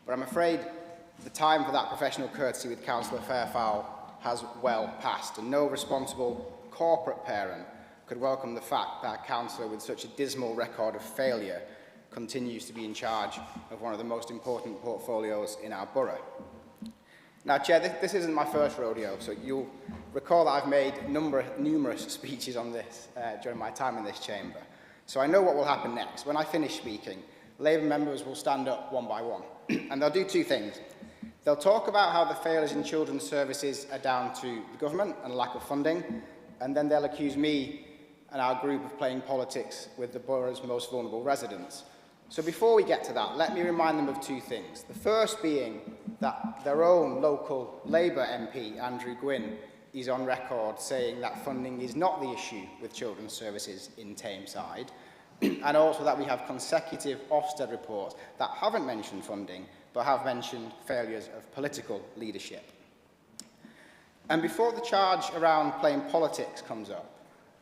But I'm afraid the time for that professional courtesy with Councillor Fairfield has well passed, and no responsible corporate parent could welcome the fact that a councillor with such a dismal record of failure continues to be in charge of one of the most important portfolios in our borough. Now, Chair, this isn't my first rodeo, so you'll recall that I've made numerous speeches on this during my time in this chamber. So I know what will happen next. When I finish speaking, Labour members will stand up one by one, and they'll do two things. They'll talk about how the failures in children's services are down to the government and lack of funding, and then they'll accuse me and our group of playing politics with the borough's most vulnerable residents. So before we get to that, let me remind them of two things. The first being that their own local Labour MP, Andrew Gwynn, is on record saying that funding is not the issue with children's services in Tameside, and also that we have consecutive Ofsted reports that haven't mentioned funding, but have mentioned failures of political leadership. And before the charge around playing politics comes up,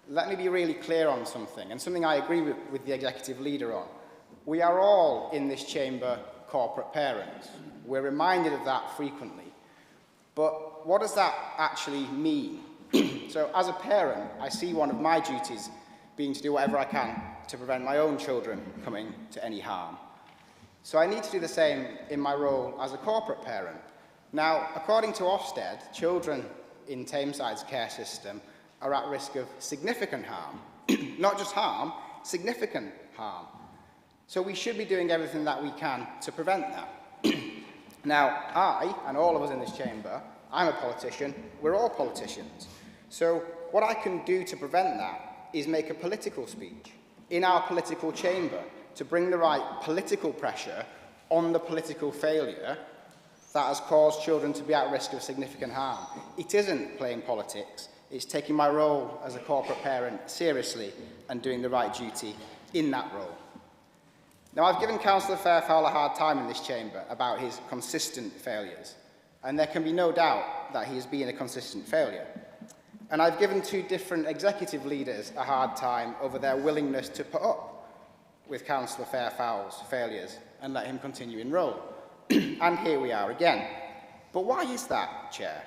let me be really clear on something, and something I agree with the executive leader on. We are all in this chamber corporate parents. We're reminded of that frequently. But what does that actually mean? So as a parent, I see one of my duties being to do whatever I can to prevent my own children coming to any harm. So I need to do the same in my role as a corporate parent. Now, according to Ofsted, children in Tameside's care system are at risk of significant harm. Not just harm, significant harm. So we should be doing everything that we can to prevent that. Now, I, and all of us in this chamber, I'm a politician, we're all politicians. So what I can do to prevent that is make a political speech in our political chamber to bring the right political pressure on the political failure that has caused children to be at risk of significant harm. It isn't playing politics, it's taking my role as a corporate parent seriously and doing the right duty in that role. Now, I've given Councillor Fairfowl a hard time in this chamber about his consistent failures, and there can be no doubt that he has been a consistent failure. And I've given two different executive leaders a hard time over their willingness to put up with Councillor Fairfowl's failures and let him continue in role. And here we are again. But why is that, Chair?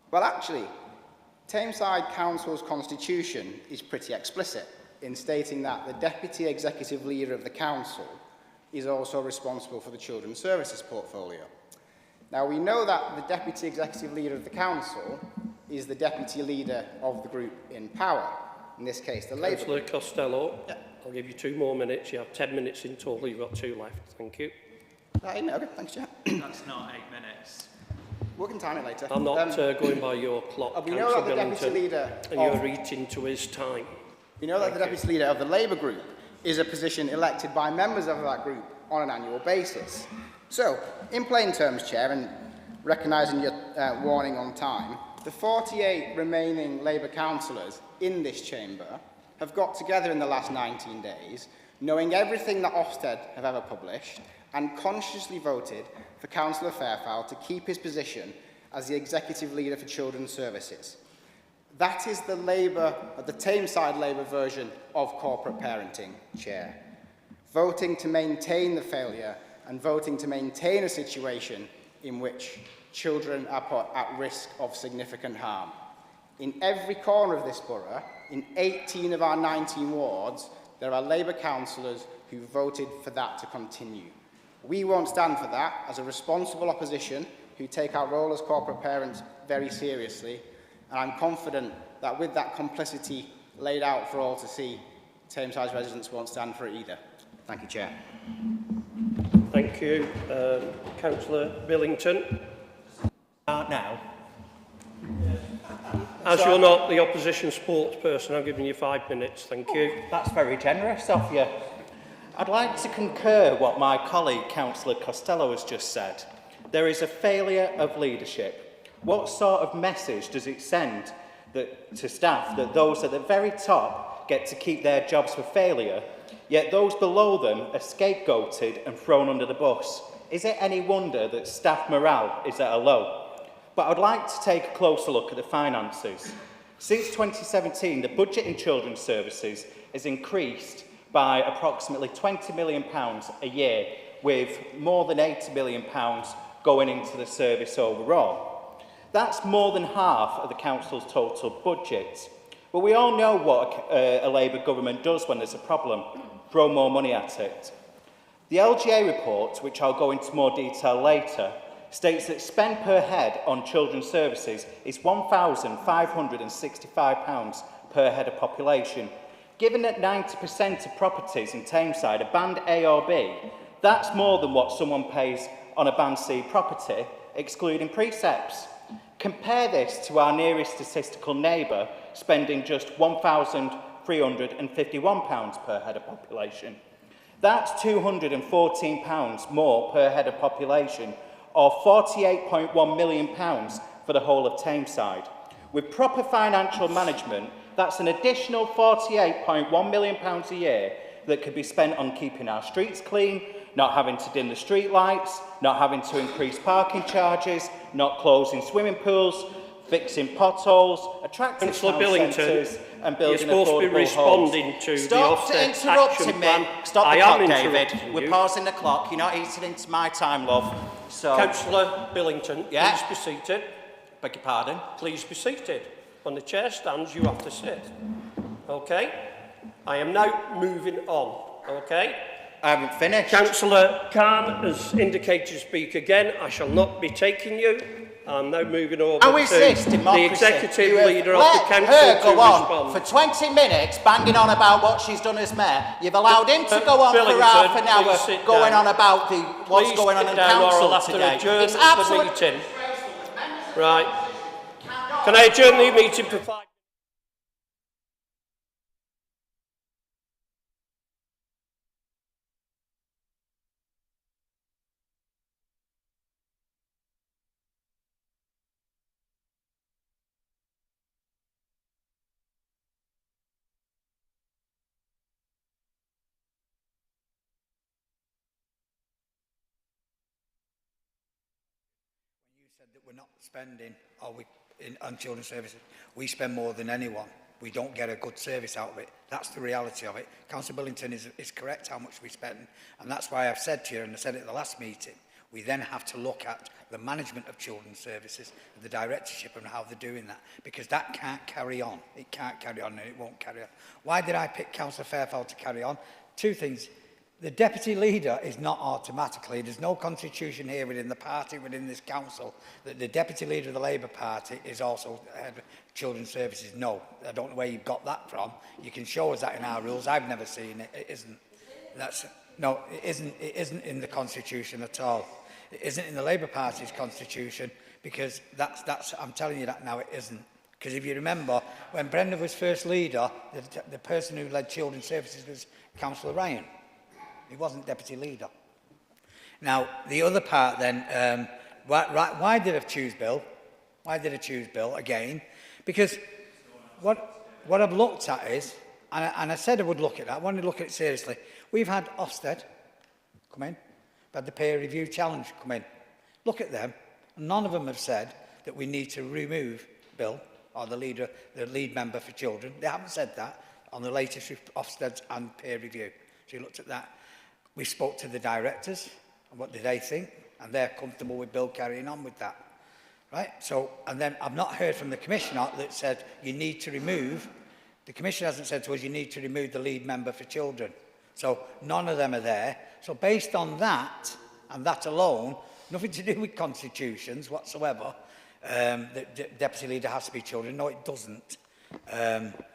Well, actually, Tameside Council's constitution is pretty explicit in stating that the Deputy Executive Leader of the Council is also responsible for the Children's Services portfolio. Now, we know that the Deputy Executive Leader of the Council is the Deputy Leader of the group in power, in this case, the Labour. Councillor Costello, I'll give you 2 more minutes. You have 10 minutes in total. You've got 2 left. Thank you. Okay, thanks, Chair. That's not 8 minutes. We can time it later. I'm not going by your clock, we know that the Deputy Leader and you're eating to his time. We know that the Deputy Leader of the Labour group is a position elected by members of that group on an annual basis. So, in plain terms, Chair, and recognising your warning on time, the 48 remaining Labour councillors in this chamber have got together in the last 19 days, knowing everything that Ofsted have ever published, and consciously voted for Councillor Fairfowl to keep his position as the Executive Leader for Children's Services. That is the Tameside Labour version of corporate parenting, Chair. Voting to maintain the failure and voting to maintain a situation in which children are put at risk of significant harm. In every corner of this borough, in 18 of our 19 wards, there are Labour councillors who voted for that to continue. We won't stand for that as a responsible opposition who take our role as corporate parents very seriously, and I'm confident that with that complicity laid out for all to see, Tameside's residents won't stand for it either. Thank you, Chair. Thank you. Councillor Billington. Now. As you're not the opposition spokesperson, I'm giving you 5 minutes. Thank you. That's very generous of you. I'd like to concur what my colleague, Councillor Costello, has just said. There is a failure of leadership. What sort of message does it send to staff that those at the very top get to keep their jobs for failure, yet those below them are scapegoated and thrown under the bus? Is it any wonder that staff morale is at a low? But I'd like to take a closer look at the finances. Since 2017, the budget in children's services has increased by approximately £20 million a year, with more than £80 million going into the service overall. That's more than half of the council's total budget. But we all know what a Labour government does when there's a problem: throw more money at it. The LGA report, which I'll go into more detail later, states that spend per head on children's services is £1,565 per head of population. Given that 90% of properties in Tameside are band A or B, that's more than what someone pays on a band C property, excluding precepts. Compare this to our nearest statistical neighbour spending just £1,351 per head of population. That's £214 more per head of population, or £48.1 million for the whole of Tameside. With proper financial management, that's an additional £48.1 million a year that could be spent on keeping our streets clean, not having to dim the street lights, not having to increase parking charges, not closing swimming pools, fixing potholes, attracting Councillor town Billington, centres and building you're supposed to be affordable responding homes. to the Stop Ofsted interrupting action me. plan. Stop I the am clock, David. interrupting We're you. pausing the clock. You're not eating into my time, love. So, Councillor Billington, Yeah. please be seated. beg your pardon. Please be seated. When the chair stands, you have to sit. Okay? I am now moving on. Okay? I haven't finished. Councillor Khan has indicated to speak again. I shall not be taking you. I'm now moving over How is this to democracy? the executive You have leader of the let council her to go on respond. for 20 minutes banging on about what she's done as mayor. You've allowed him to go on for Billington, half an hour please sit going down. on about what's Please going on sit in down or I'll council have to today. adjourn It's the absolutely meeting. Right. Can I adjourn the meeting for 5 minutes? You said that we're not spending on children's services. We spend more than anyone. We don't get a good service out of it. That's the reality of it. Councillor Billington is correct how much we spend, and that's why I've said to you, and I said it at the last meeting, we then have to look at the management of children's services, the directorship and how they're doing that, because that can't carry on. It can't carry on and it won't carry on. Why did I pick Councillor Fairfield to carry on? Two things. The deputy leader is not automatically, there's no constitution here within the party, within this council, that the deputy leader of the Labour Party is also head of children's services. No, I don't know where you've got that from. You can show us that in our rules. I've never seen it. It isn't. No, it isn't in the constitution at all. It isn't in the Labour Party's constitution, because that's I'm telling you that now, it isn't. Because if you remember, when Brenda was first leader, the person who led children's services was Councillor Ryan. He wasn't deputy leader. Now, the other part then, why did I choose Bill? Why did I choose Bill again? Because what I've looked at is, and I said I would look at that, I wanted to look at it seriously. We've had Ofsted come in, we've had the peer review challenge come in. Look at them. None of them have said that we need to remove Bill, or the lead member for children. They haven't said that on the latest Ofsted and peer review. So you looked at that. We spoke to the directors, and what did they think? And they're comfortable with Bill carrying on with that, right? So, and then I've not heard from the Commissioner that said you need to remove, the Commissioner hasn't said to us you need to remove the lead member for children. So none of them are there. So based on that, and that alone, nothing to do with constitutions whatsoever, the deputy leader has to be children. No, it doesn't.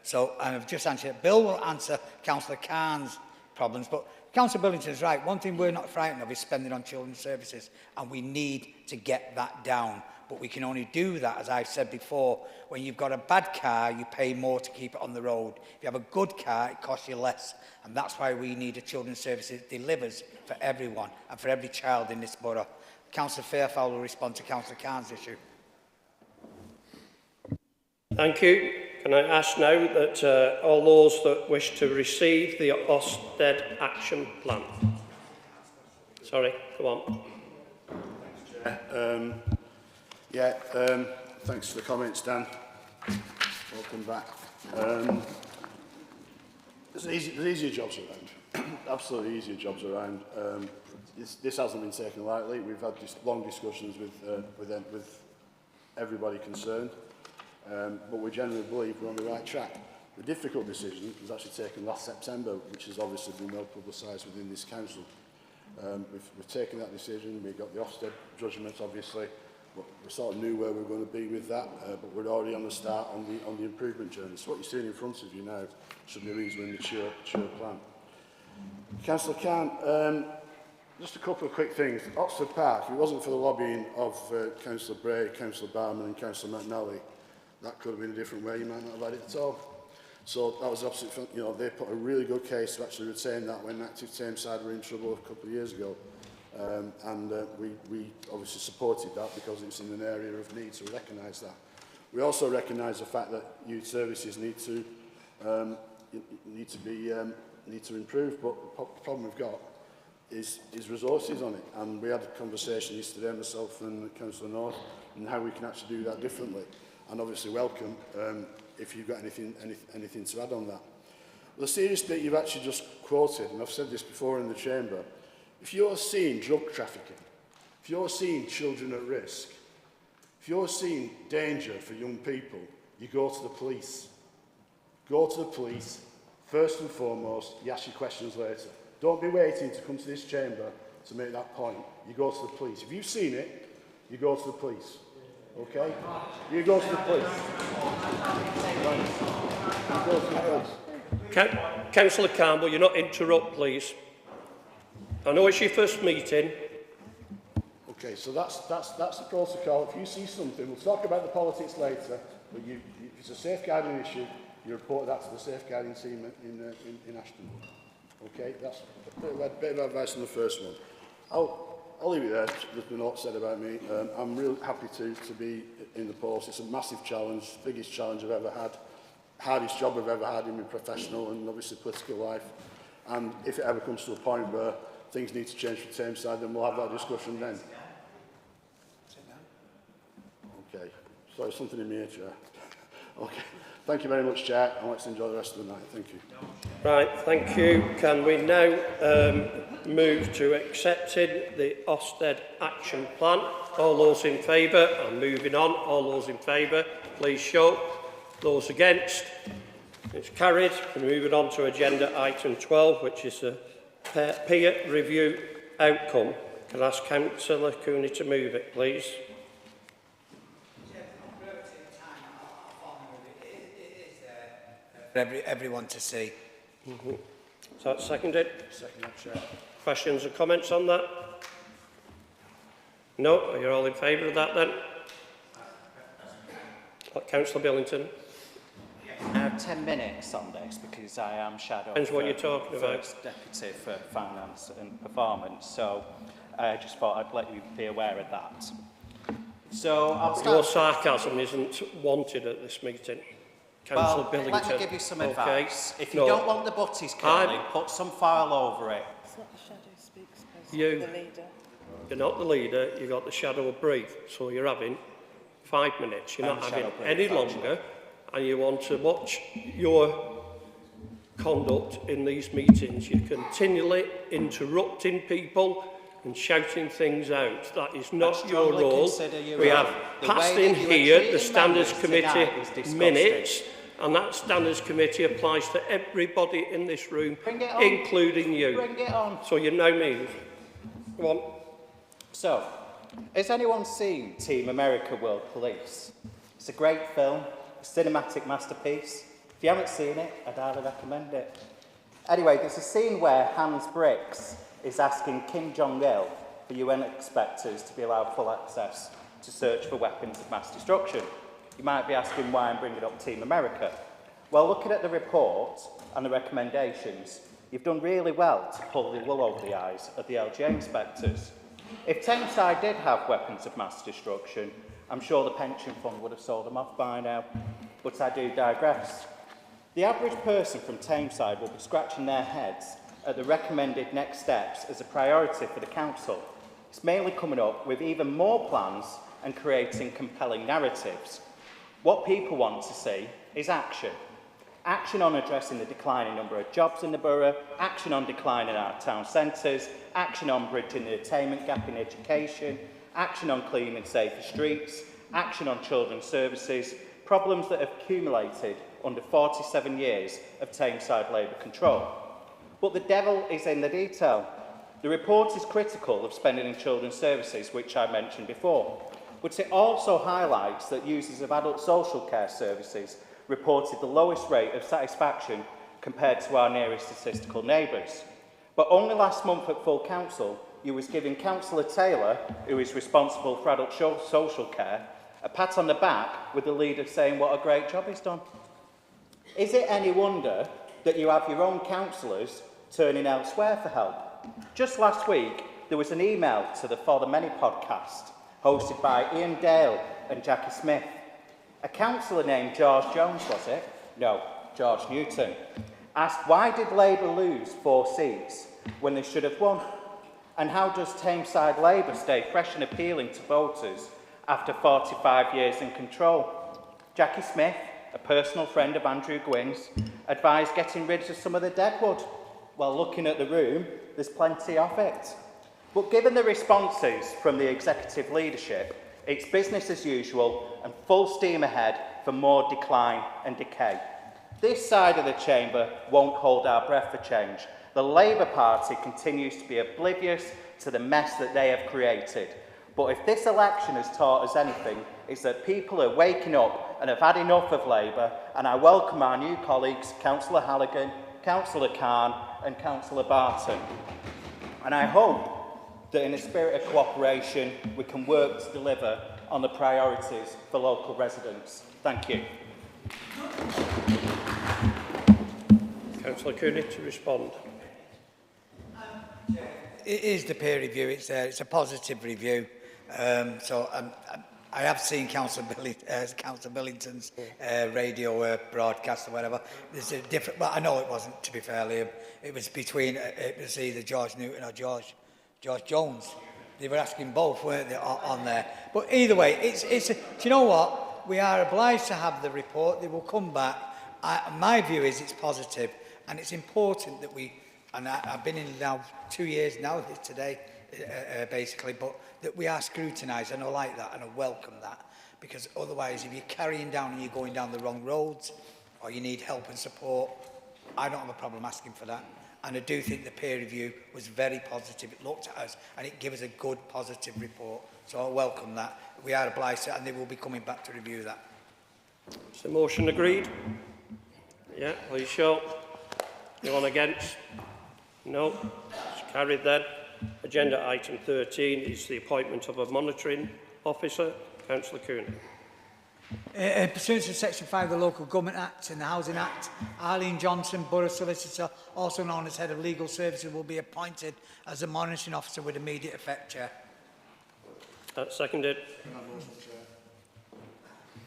So, and I've just answered it. Bill will answer Councillor Khan's problems, but Councillor Billington is right. One thing we're not frightened of is spending on children's services, and we need to get that down. But we can only do that, as I've said before, when you've got a bad car, you pay more to keep it on the road. If you have a good car, it costs you less. And that's why we need a children's service that delivers for everyone and for every child in this borough. Councillor Fairfield will respond to Councillor Khan's issue. Thank you. Can I ask now that all those that wish to receive the Ofsted Action Plan? Sorry, come on. Thanks for the comments, Dan. Welcome back. There's easier jobs around. Absolutely easier jobs around. This hasn't been taken lightly. We've had long discussions with everybody concerned. But we generally believe we're on the right track. The difficult decision was actually taken last September, which has obviously been well publicised within this council. We've taken that decision. We got the Ofsted judgment, obviously. But we sort of knew where we were going to be with that, but we're already on the start on the improvement journey. So what you're seeing in front of you now should be a reasonably mature plan. Councillor Khan, just a couple of quick things. Oxford Park, if it wasn't for the lobbying of Councillor Bray, Councillor Barman and Councillor McNally, that could have been a different way. You might not have had it at all. So that was absolutely, they put a really good case to actually retain that when Active Tameside were in trouble a couple of years ago. We obviously supported that because it's in an area of need, so we recognise that. We also recognise the fact that youth services need to improve, but the problem we've got is resources on it. And we had a conversation yesterday, myself and Councillor North, and how we can actually do that differently. and obviously welcome if you've got anything to add on that. The serious bit you've actually just quoted, and I've said this before in the chamber, if you're seeing drug trafficking, if you're seeing children at risk, if you're seeing danger for young people, you go to the police. Go to the police, first and foremost, you ask your questions later. Don't be waiting to come to this chamber to make that point. You go to the police. If you've seen it, you go to the police. Okay? You go to the police. Right. You go to the police. Councillor Campbell, you're not interrupt, please. I know it's your first meeting. Okay, so that's the protocol. If you see something, we'll talk about the politics later, but if it's a safeguarding issue, you report that to the safeguarding team in Ashton. Okay, that's a bit of advice on the first one. I'll leave it there. There's been a lot said about me. I'm really happy to be in the post. It's a massive challenge, biggest challenge I've ever had, hardest job I've ever had in my professional and obviously political life. And if it ever comes to a point where things need to change for Tameside, then we'll have that discussion then. Okay. Sorry, something in my ear, Chair. Okay. Thank you very much, Chair, and let's enjoy the rest of the night. Thank you. Right, thank you. Can we now move to accepting the Ofsted Action Plan? All those in favour? I'm moving on. All those in favour, please show. Those against? It's carried. We're moving on to agenda item 12, which is a peer review outcome. Can I ask Councillor Cooney to move it, please? Everyone to see. Is that seconded? Second, Chair. Questions or comments on that? No? Are you all in favour of that then? Councillor Billington? I have 10 minutes on this because I am shadow Depends what you're talking about. First Deputy for Finance and Performance, so I just thought I'd let you be aware of that. So I'll Your start... sarcasm isn't wanted at this meeting. Councillor Well, Billington. let me give you some Okay. advice. If you No. don't want the butties curling, put some foil over it. It's not the shadow speaks, You. the leader. You're not the leader, you've got the shadow of brief, so you're having 5 minutes. You're I'm not the having shadow brief, any actually. longer, and you want to watch your conduct in these meetings. You're continually interrupting people and shouting things out. That is not I your strongly role. consider you We wrong. have The passed way in that you are here the treating Standards members Committee tonight is disgusting. minutes, and that Standards Committee applies to everybody in this room, Bring it on. including you. Bring it on. So you now move. Go on. So, has anyone seen Team America World Police? It's a great film, a cinematic masterpiece. If you haven't seen it, I'd highly recommend it. Anyway, there's a scene where Hans Briggs is asking Kim Jong-il for UN inspectors to be allowed full access to search for weapons of mass destruction. You might be asking why I'm bringing up Team America. Well, looking at the report and the recommendations, you've done really well to pull the wool over the eyes of the LGA inspectors. If Tameside did have weapons of mass destruction, I'm sure the pension fund would have sold them off by now, but I do digress. The average person from Tameside will be scratching their heads at the recommended next steps as a priority for the council. It's mainly coming up with even more plans and creating compelling narratives. What people want to see is action. Action on addressing the declining number of jobs in the borough, action on declining our town centres, action on bridging the attainment gap in education, action on clean and safer streets, action on children's services, problems that have accumulated under 47 years of Tameside Labour control. But the devil is in the detail. The report is critical of spending in children's services, which I mentioned before, but it also highlights that users of adult social care services reported the lowest rate of satisfaction compared to our nearest statistical neighbours. But only last month at full council, you was giving Councillor Taylor, who is responsible for adult social care, a pat on the back with the leader saying what a great job he's done. Is it any wonder that you have your own councillors turning elsewhere for help? Just last week, there was an email to the For the Many podcast, hosted by Ian Dale and Jackie Smith. A councillor named George Jones, was it? No, George Newton, asked why did Labour lose 4 seats when they should have won? And how does Tameside Labour stay fresh and appealing to voters after 45 years in control? Jackie Smith, a personal friend of Andrew Gwyn's, advised getting rid of some of the dead wood. Well, looking at the room, there's plenty of it. But given the responses from the executive leadership, it's business as usual and full steam ahead for more decline and decay. This side of the chamber won't hold our breath for change. The Labour Party continues to be oblivious to the mess that they have created. But if this election has taught us anything, it's that people are waking up and have had enough of Labour, and I welcome our new colleagues, Councillor Halligan, Councillor Khan and Councillor Barton. And I hope that in a spirit of cooperation, we can work to deliver on the priorities for local residents. Thank you. Councillor Cooney to respond. It is the peer review. It's a positive review. I have seen Councillor Billington's radio broadcast or whatever. There's a different. Well, I know it wasn't. To be fair, Liam, it was between. It was either George Newton or George Jones. They were asking both, weren't they, on there? But either way, it's. Do you know what? We are obliged to have the report. They will come back. My view is it's positive, and it's important that we. And I've been in now 2 years now today, basically, but that we are scrutinised, and I like that, and I welcome that, because otherwise, if you're carrying down and you're going down the wrong roads, or you need help and support, I don't have a problem asking for that. And I do think the peer review was very positive. It looked at us, and it gave us a good, positive report. So I welcome that. We are obliged to, and they will be coming back to review that. Is the motion agreed? Yeah, please show. Anyone against? No. It's carried then. Agenda item 13 is the appointment of a monitoring officer. Councillor Cooney. Pursuant to Section 5 of the Local Government Act and the Housing Act, Arlene Johnson, Borough Solicitor, also known as Head of Legal Services, will be appointed as a monitoring officer with immediate effect, Chair. That's seconded.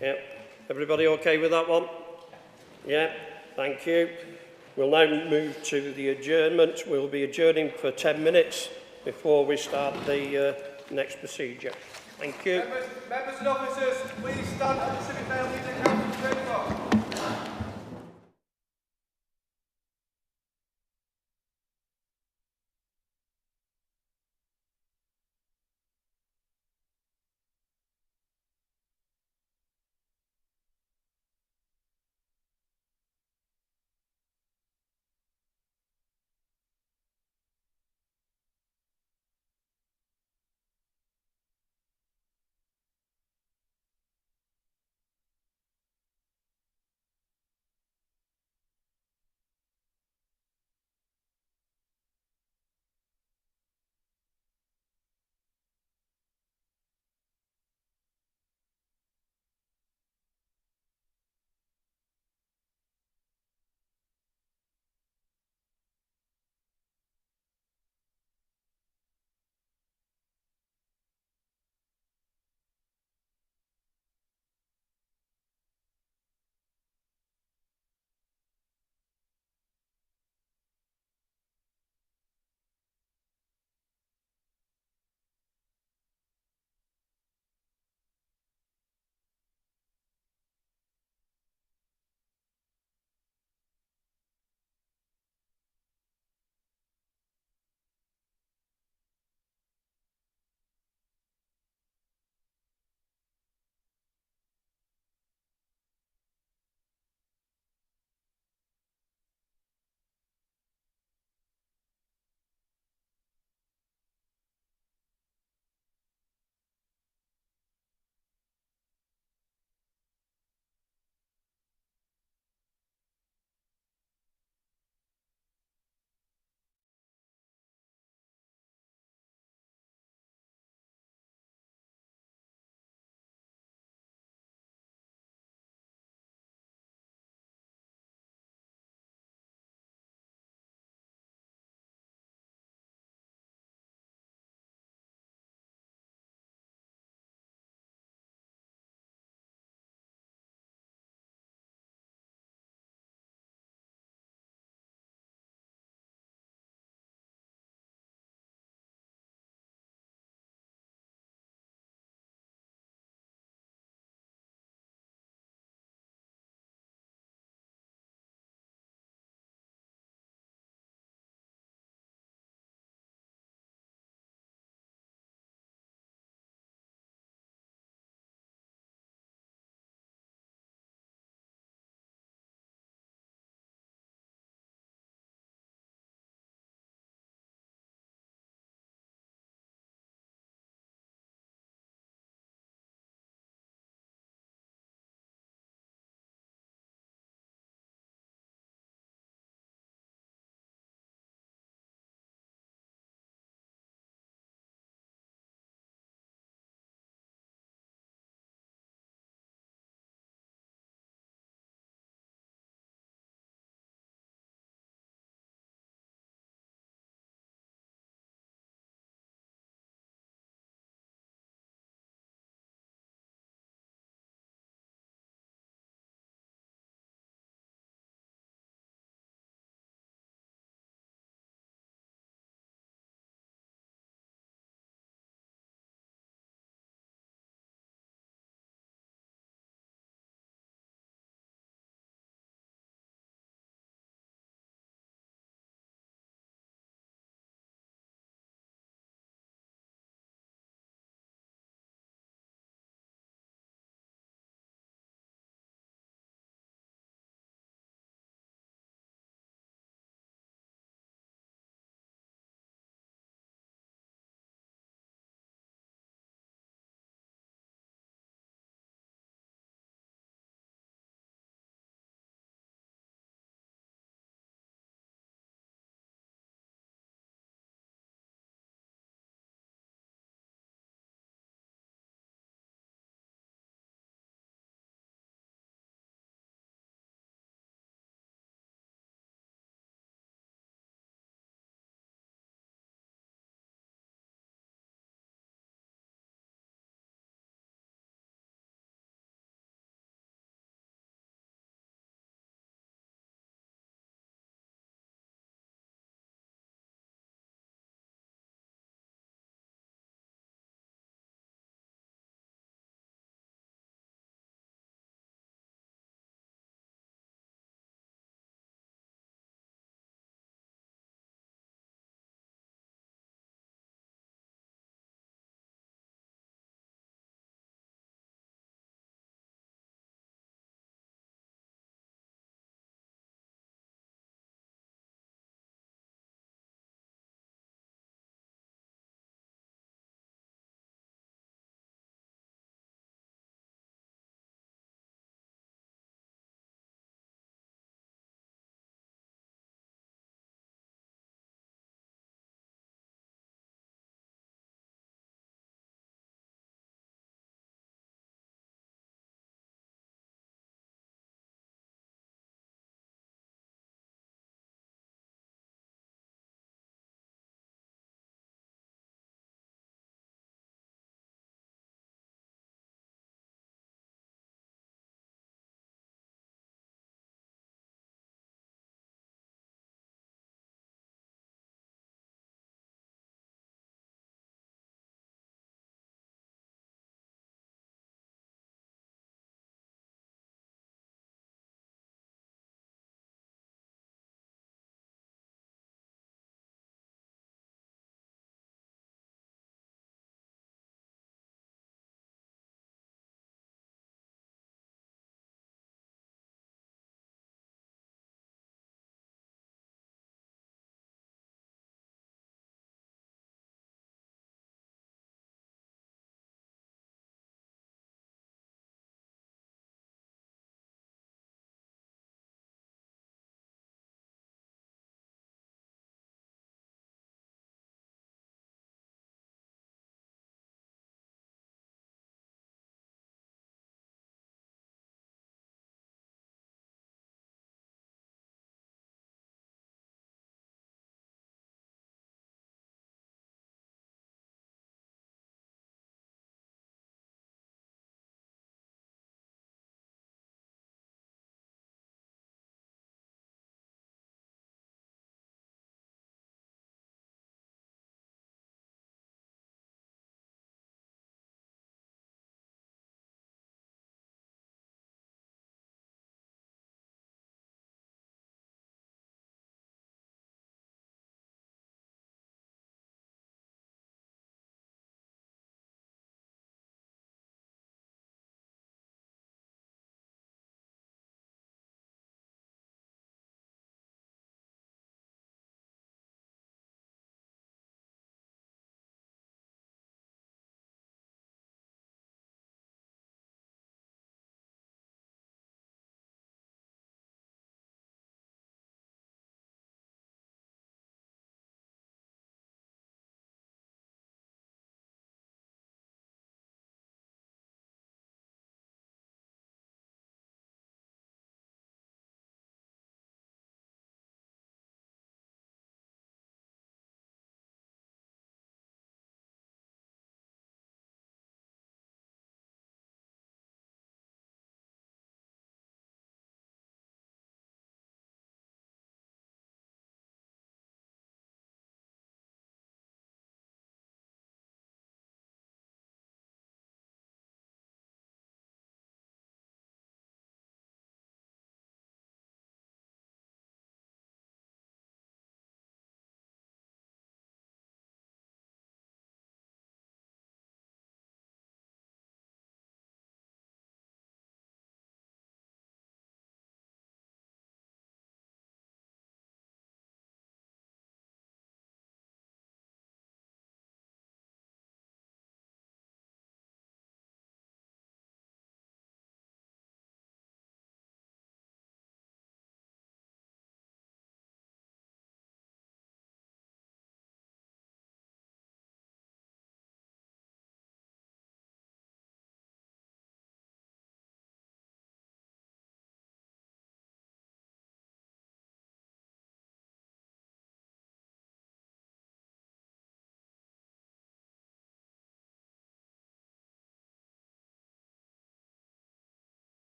Yeah. Everybody okay with that one? Yeah. Thank you. We'll now move to the adjournment. We'll be adjourning for 10 minutes before we start the next procedure. Thank you. Members and officers, please stand at the Civic Mayoral Leader Council chamber.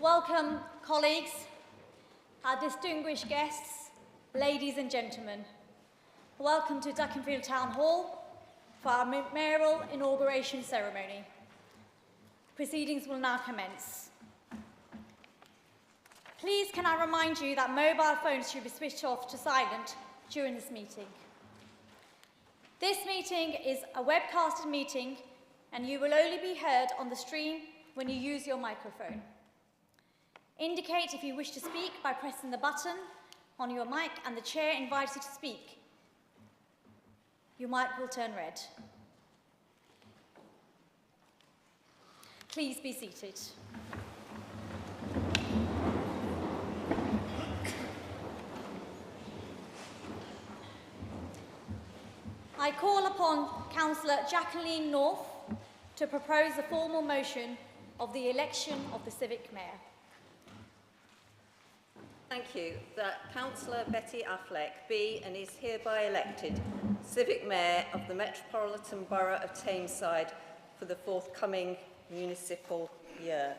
Welcome, colleagues, our distinguished guests, ladies and gentlemen. Welcome to Duckenfield Town Hall for our mayoral inauguration ceremony. Proceedings will now commence. Please can I remind you that mobile phones should be switched off to silent during this meeting. This meeting is a webcasted meeting and you will only be heard on the stream when you use your microphone. Indicate if you wish to speak by pressing the button on your mic and the chair invites you to speak. Your mic will turn red. Please be seated. I call upon Councillor Jacqueline North to propose a formal motion of the election of the Civic Mayor. Thank you. That Councillor Betty Affleck be and is hereby elected Civic Mayor of the Metropolitan Borough of Tameside for the forthcoming municipal year.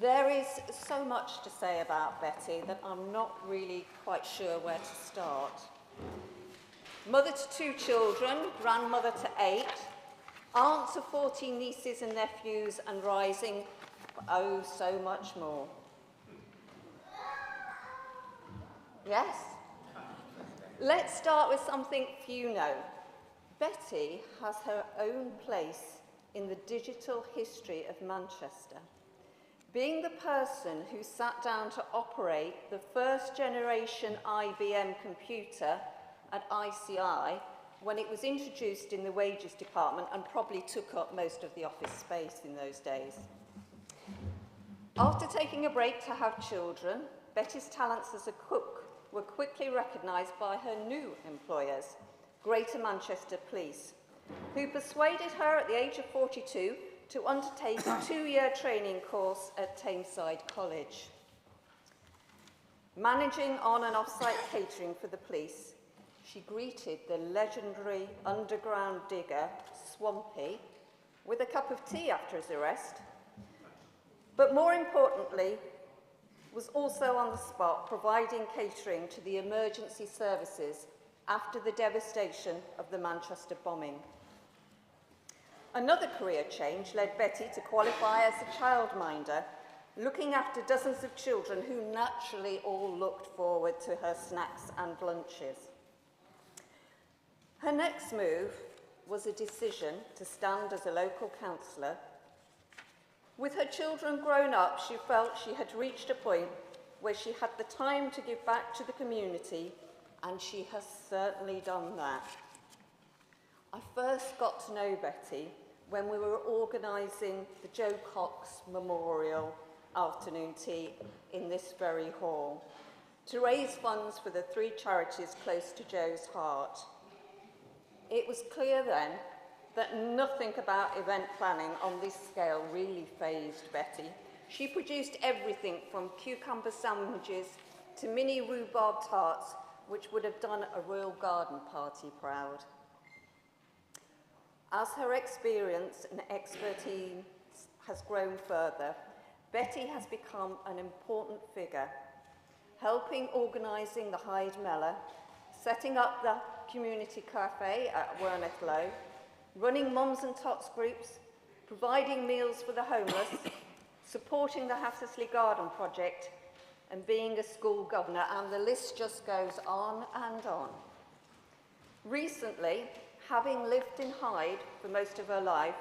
There is so much to say about Betty that I'm not really quite sure where to start. Mother to 2 children, grandmother to 8, aunt to 14 nieces and nephews and rising, oh, so much more. Yes? Let's start with something few know. Betty has her own place in the digital history of Manchester. Being the person who sat down to operate the first generation IBM computer at ICI when it was introduced in the wages department and probably took up most of the office space in those days. After taking a break to have children, Betty's talents as a cook were quickly recognised by her new employers, Greater Manchester Police, who persuaded her at the age of 42 to undertake a 2-year training course at Tameside College. Managing on and off-site catering for the police, she greeted the legendary underground digger, Swampy, with a cup of tea after his arrest, but more importantly, was also on the spot providing catering to the emergency services after the devastation of the Manchester bombing. Another career change led Betty to qualify as a childminder, looking after dozens of children who naturally all looked forward to her snacks and lunches. Her next move was a decision to stand as a local councillor. With her children grown up, she felt she had reached a point where she had the time to give back to the community, and she has certainly done that. I first got to know Betty when we were organising the Joe Cox Memorial afternoon tea in this very hall to raise funds for the 3 charities close to Joe's heart. It was clear then that nothing about event planning on this scale really fazed Betty. She produced everything from cucumber sandwiches to mini rhubarb tarts, which would have done a royal garden party proud. As her experience and expertise has grown further, Betty has become an important figure, helping organising the Hyde Mellor, setting up the community cafe at Werneth Low, running Mums and Tots groups, providing meals for the homeless, supporting the Hattersley Garden Project, and being a school governor, and the list just goes on and on. Recently, having lived in Hyde for most of her life,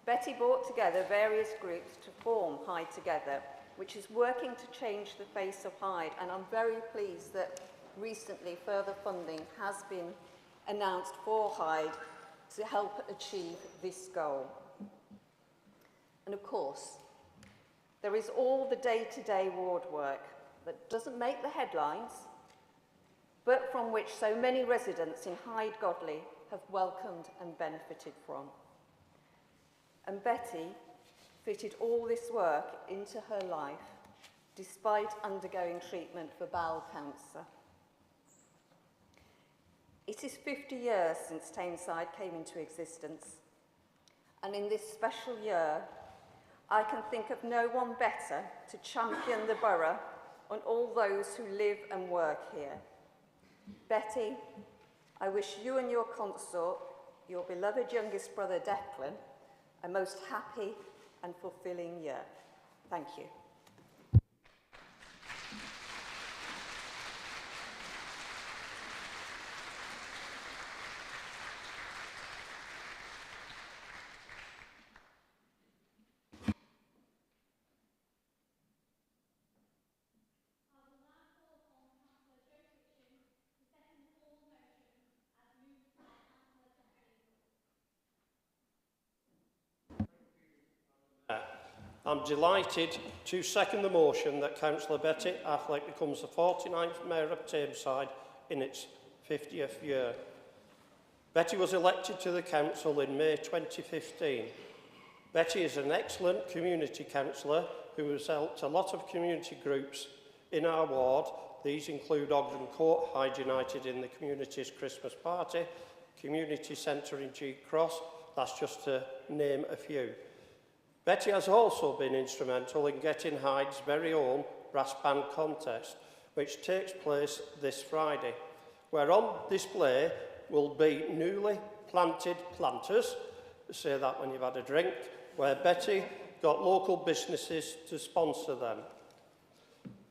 Betty brought together various groups to form Hyde Together, which is working to change the face of Hyde, and I'm very pleased that recently further funding has been announced for Hyde to help achieve this goal. And of course, there is all the day-to-day ward work that doesn't make the headlines, but from which so many residents in Hyde Godley have welcomed and benefited from. And Betty fitted all this work into her life despite undergoing treatment for bowel cancer. It is 50 years since Tameside came into existence, And in this special year, I can think of no one better to champion the borough and all those who live and work here. Betty, I wish you and your consort, your beloved youngest brother Declan, a most happy and fulfilling year. Thank you. I'm delighted to second the motion that Councillor Betty Affleck becomes the 49th Mayor of Tameside in its 50th year. Betty was elected to the Council in May 2015. Betty is an excellent community councillor who has helped a lot of community groups in our ward. These include Ogden Court, Hyde United in the community's Christmas party, Community Centre in G Cross, that's just to name a few. Betty has also been instrumental in getting Hyde's very own brass band contest, which takes place this Friday, where on display will be newly planted planters, say that when you've had a drink, where Betty got local businesses to sponsor them.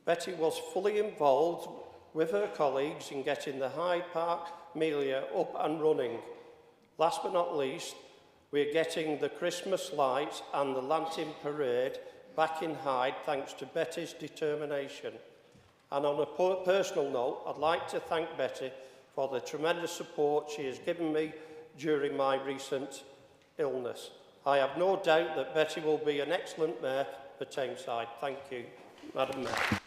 Betty was fully involved with her colleagues in getting the Hyde Park Melia up and running. Last but not least, we're getting the Christmas lights and the Lantern Parade back in Hyde thanks to Betty's determination. And on a personal note, I'd like to thank Betty for the tremendous support she has given me during my recent illness. I have no doubt that Betty will be an excellent mayor for Tameside. Thank you, Madam Mayor.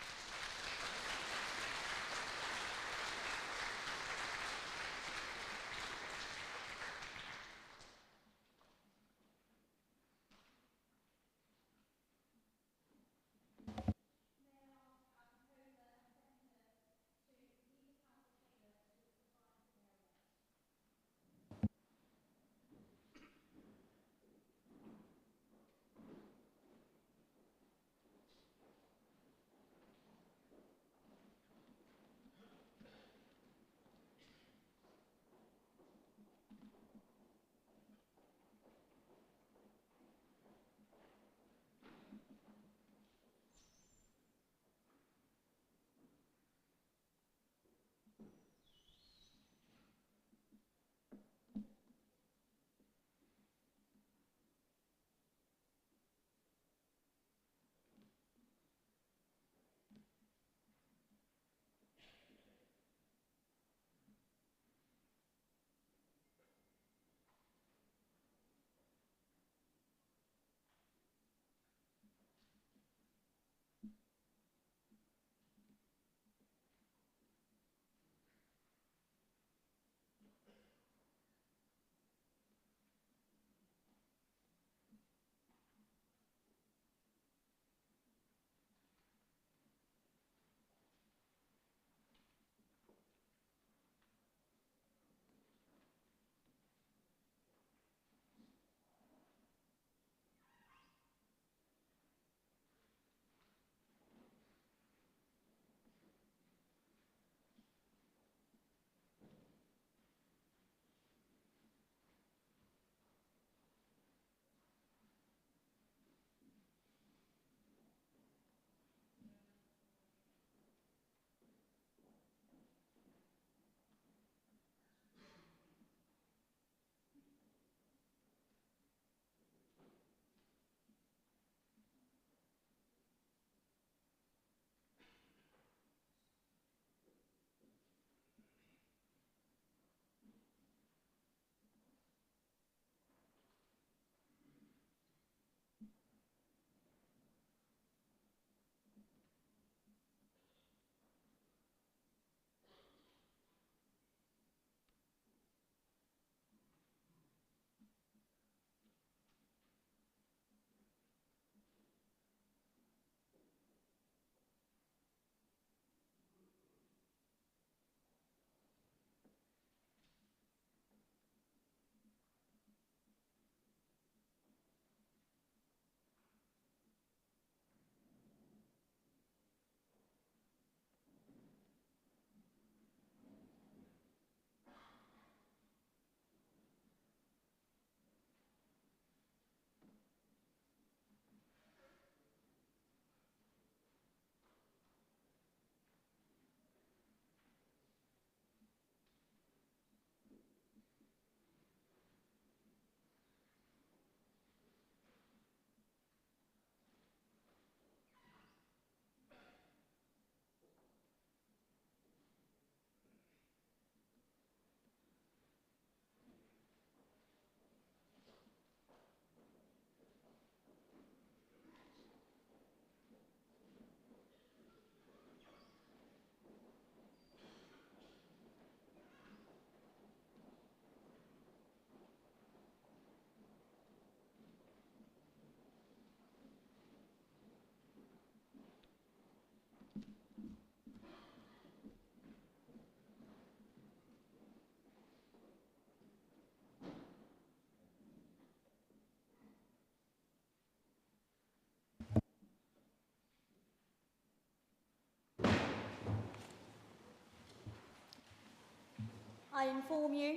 I inform you,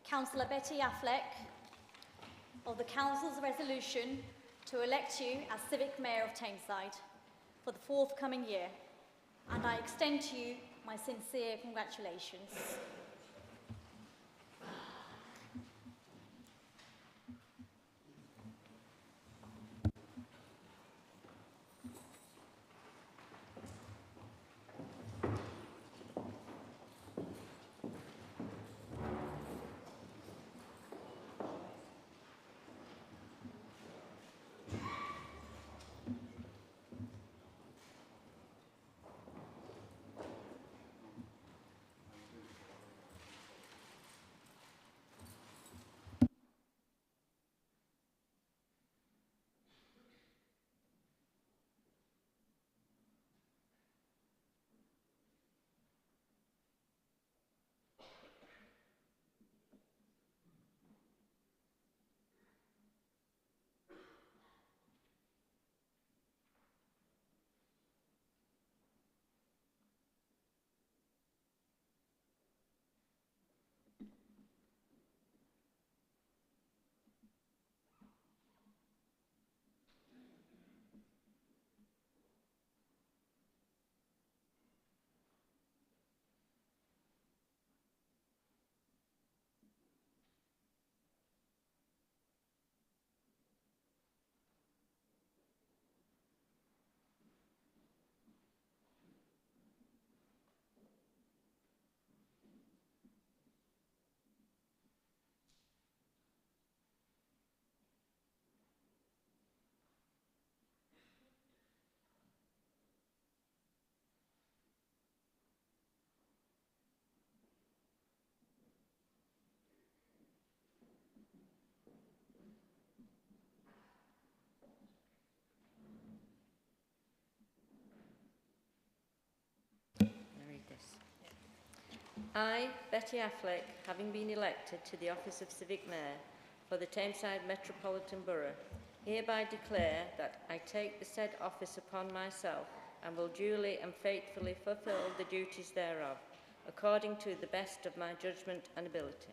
Councillor Betty Affleck, of the Council's resolution to elect you as Civic Mayor of Tameside for the forthcoming year, and I extend to you my sincere congratulations. I, Betty Affleck, having been elected to the office of Civic Mayor for the Tameside Metropolitan Borough, hereby declare that I take the said office upon myself and will duly and faithfully fulfil the duties thereof, according to the best of my judgment and ability.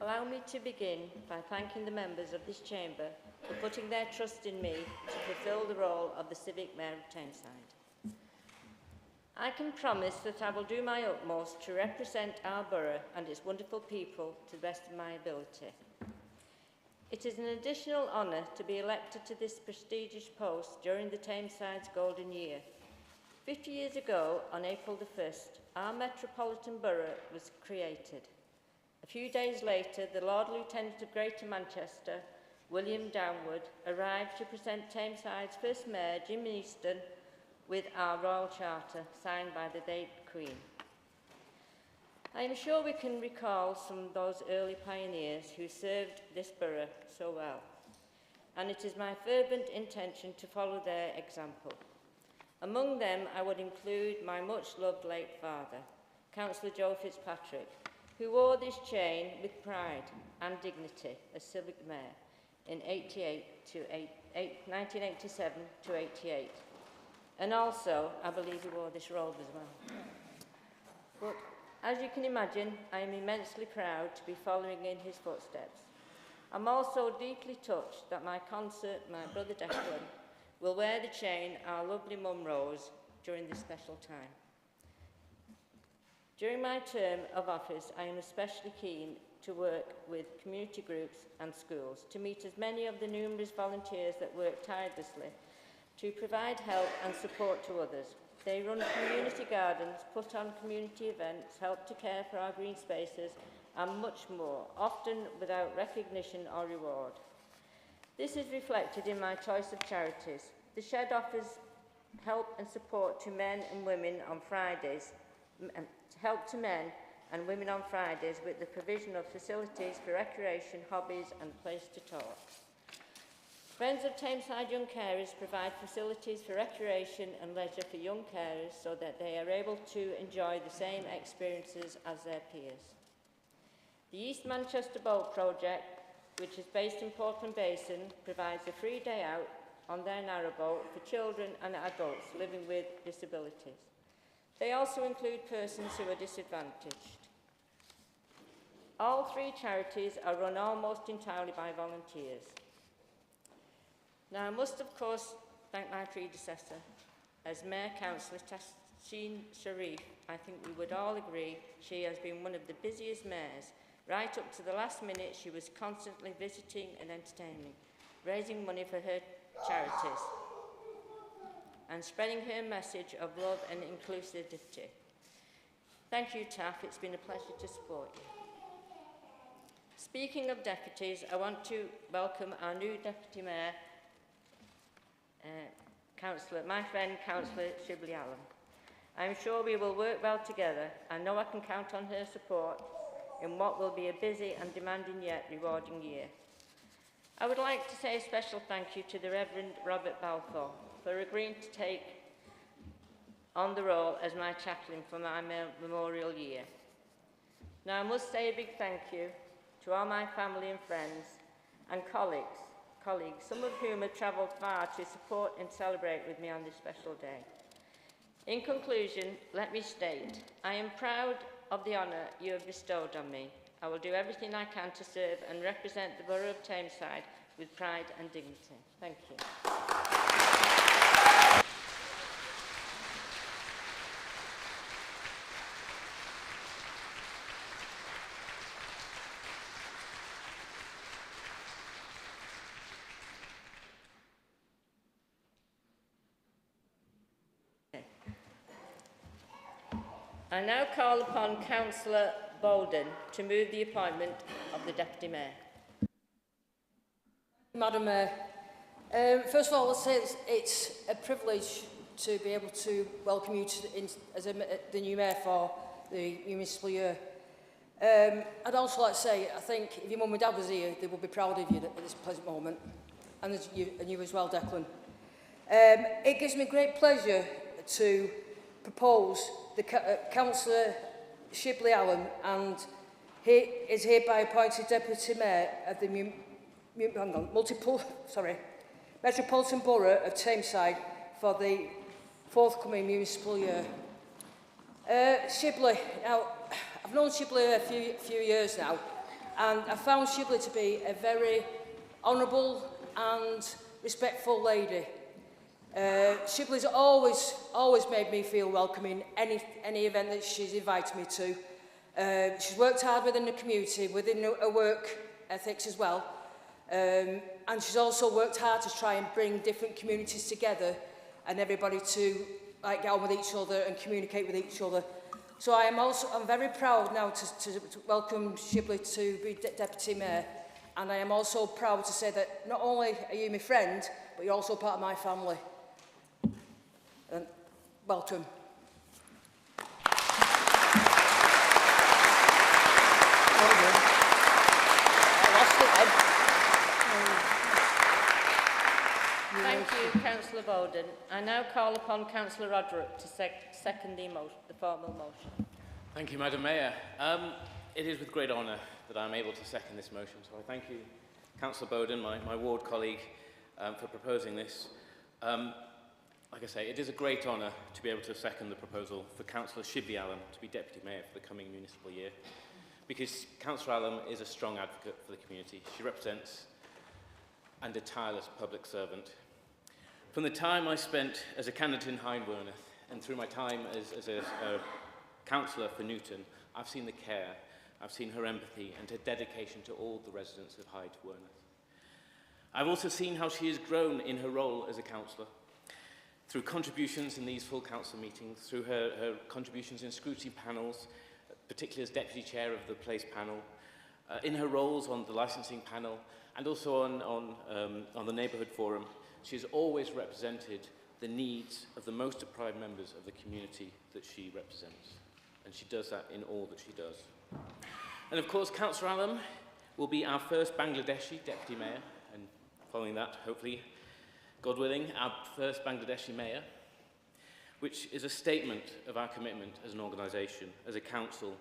Allow me to begin by thanking the members of this chamber for putting their trust in me to fulfil the role of the Civic Mayor of Tameside. I can promise that I will do my utmost to represent our borough and its wonderful people to the best of my ability. It is an additional honour to be elected to this prestigious post during the Tameside's golden year. 50 years ago, on April the 1st, our metropolitan borough was created. A few days later, the Lord Lieutenant of Greater Manchester, William Downward, arrived to present Tameside's first Mayor, Jim Easton, with our Royal Charter, signed by the late Queen. I am sure we can recall some of those early pioneers who served this borough so well, and it is my fervent intention to follow their example. Among them, I would include my much-loved late father, Councillor Joe Fitzpatrick, who wore this chain with pride and dignity as civic mayor in 1987 to 88. And also, I believe he wore this robe as well. But as you can imagine, I am immensely proud to be following in his footsteps. I'm also deeply touched that my consort, my brother Declan, will wear the chain our lovely mum Rose during this special time. During my term of office, I am especially keen to work with community groups and schools to meet as many of the numerous volunteers that work tirelessly to provide help and support to others. They run community gardens, put on community events, help to care for our green spaces, and much more, often without recognition or reward. This is reflected in my choice of charities. The Shed offers help and support to men and women on Fridays, with the provision of facilities for recreation, hobbies, and place to talk. Friends of Tameside Young Carers provide facilities for recreation and leisure for young carers so that they are able to enjoy the same experiences as their peers. The East Manchester Boat Project, which is based in Portland Basin, provides a free day out on their narrowboat for children and adults living with disabilities. They also include persons who are disadvantaged. All three charities are run almost entirely by volunteers. Now, I must, of course, thank my predecessor. As Mayor Councillor Tashin Sharif, I think we would all agree she has been one of the busiest mayors. Right up to the last minute, she was constantly visiting and entertaining, raising money for her charities, and spreading her message of love and inclusivity. Thank you, Taff. It's been a pleasure to support you. Speaking of deputies, I want to welcome our new Deputy Mayor, my friend, Councillor Shibley Allen. I'm sure we will work well together. I know I can count on her support in what will be a busy and demanding yet rewarding year. I would like to say a special thank you to the Reverend Robert Balfour for agreeing to take on the role as my chaplain for my memorial year. Now, I must say a big thank you to all my family and friends and colleagues, some of whom have travelled far to support and celebrate with me on this special day. In conclusion, let me state, I am proud of the honour you have bestowed on me. I will do everything I can to serve and represent the Borough of Tameside with pride and dignity. Thank you. I now call upon Councillor Bolden to move the appointment of the Deputy Mayor. Madam Mayor, first of all, let's say it's a privilege to be able to welcome you as the new Mayor for the municipal year. I'd also like to say, I think if your mum and dad was here, they would be proud of you at this present moment, and you as well, Declan. It gives me great pleasure to propose the Councillor Shibley Allen, and he is hereby appointed Deputy Mayor of the Metropolitan Borough of Tameside for the forthcoming municipal year. Shibley, now, I've known Shibley a few years now, and I found Shibley to be a very honourable and respectful lady. Shibley's always made me feel welcome in any event that she's invited me to. She's worked hard within the community, within her work ethics as well. And she's also worked hard to try and bring different communities together and everybody to get on with each other and communicate with each other. So I'm very proud now to welcome Shibley to be Deputy Mayor. And I am also proud to say that not only are you my friend, but you're also part of my family. And welcome. Thank you, Councillor Bowden. I now call upon Councillor Roderick to second the formal motion. Thank you, Madam Mayor. It is with great honour that I'm able to second this motion, so I thank you, Councillor Bowden, my ward colleague, for proposing this. Like I say, it is a great honour to be able to second the proposal for Councillor Shibli Allen to be Deputy Mayor for the coming municipal year, because Councillor Allen is a strong advocate for the community. She represents and a tireless public servant. From the time I spent as a candidate in Hyde Werneth and through my time as a councillor for Newton, I've seen the care, I've seen her empathy and her dedication to all the residents of Hyde Werneth. I've also seen how she has grown in her role as a councillor, through contributions in these full council meetings, through her contributions in scrutiny panels, particularly as deputy chair of the place panel, in her roles on the licensing panel, and also on the neighbourhood forum. She has always represented the needs of the most deprived members of the community that she represents. And she does that in all that she does. And of course, Councillor Allen will be our first Bangladeshi Deputy Mayor, and following that, hopefully, God willing, our first Bangladeshi Mayor, which is a statement of our commitment as an organisation, as a council,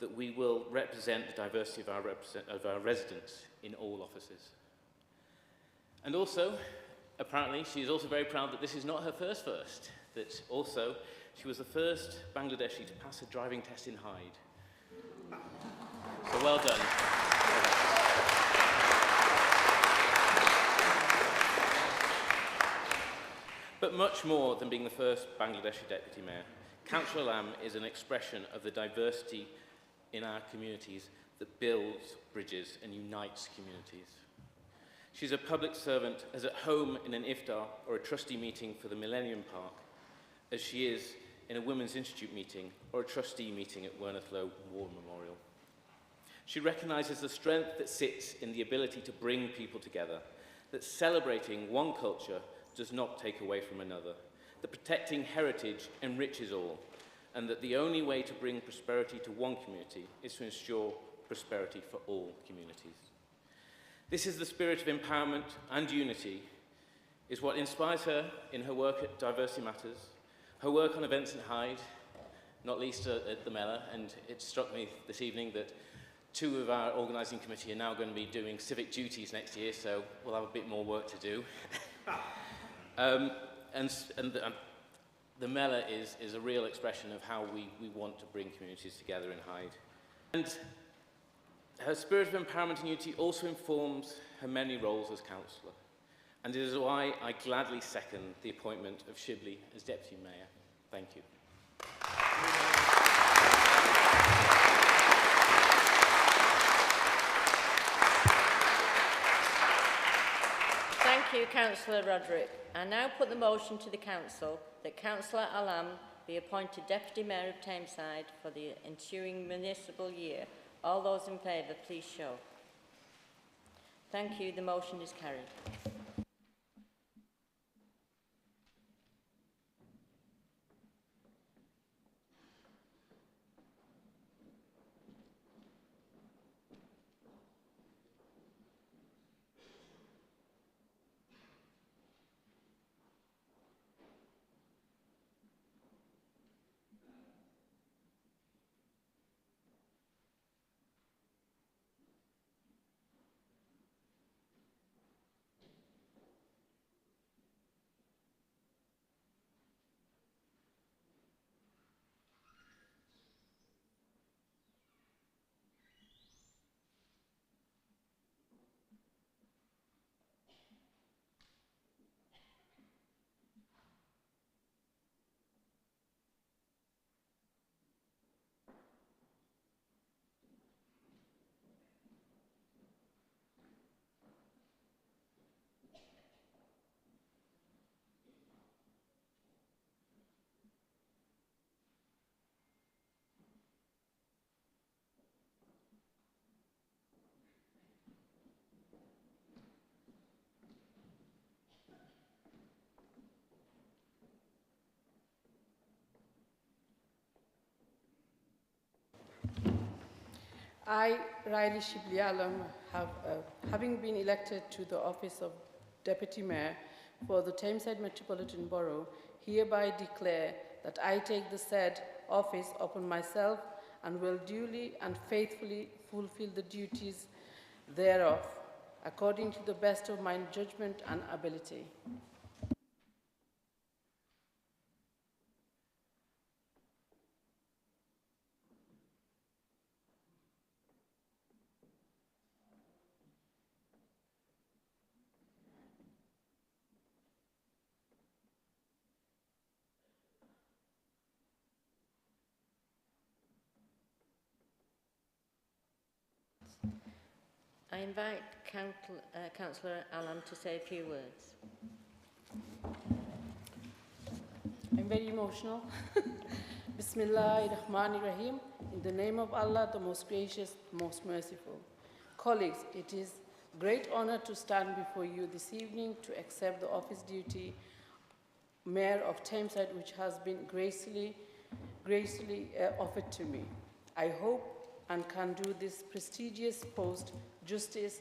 that we will represent the diversity of our residents in all offices. And also, apparently, she is also very proud that this is not her first, that also she was the first Bangladeshi to pass a driving test in Hyde. So well done. But much more than being the first Bangladeshi Deputy Mayor, Councillor Lam is an expression of the diversity in our communities that builds bridges and unites communities. She's a public servant as at home in an iftar or a trustee meeting for the Millennium Park, as she is in a Women's Institute meeting or a trustee meeting at Werneth Low War Memorial. She recognises the strength that sits in the ability to bring people together, that celebrating one culture does not take away from another, that protecting heritage enriches all, and that the only way to bring prosperity to one community is to ensure prosperity for all communities. This is the spirit of empowerment and unity, is what inspires her in her work at Diversity Matters, her work on events in Hyde, not least at the Mellor, and it struck me this evening that 2 of our organising committee are now going to be doing civic duties next year, so we'll have a bit more work to do. The Mellor is a real expression of how we want to bring communities together in Hyde. And her spirit of empowerment and unity also informs her many roles as councillor. And it is why I gladly second the appointment of Shibli as Deputy Mayor. Thank you. Thank you, Councillor Roderick. I now put the motion to the Council that Councillor Alam be appointed Deputy Mayor of Tameside for the ensuing municipal year. All those in favour, please show. Thank you. The motion is carried. I, Riley Shibli Alam, having been elected to the office of Deputy Mayor for the Tameside Metropolitan Borough, hereby declare that I take the said office upon myself and will duly and faithfully fulfill the duties thereof, according to the best of my judgment and ability. I invite Councillor Allam to say a few words. I'm very emotional. Bismillahirrahmanirrahim. In the name of Allah, the most gracious, most merciful. Colleagues, it is great honor to stand before you this evening to accept the office duty Mayor of Tameside, which has been gracefully offered to me. I hope and can do this prestigious post justice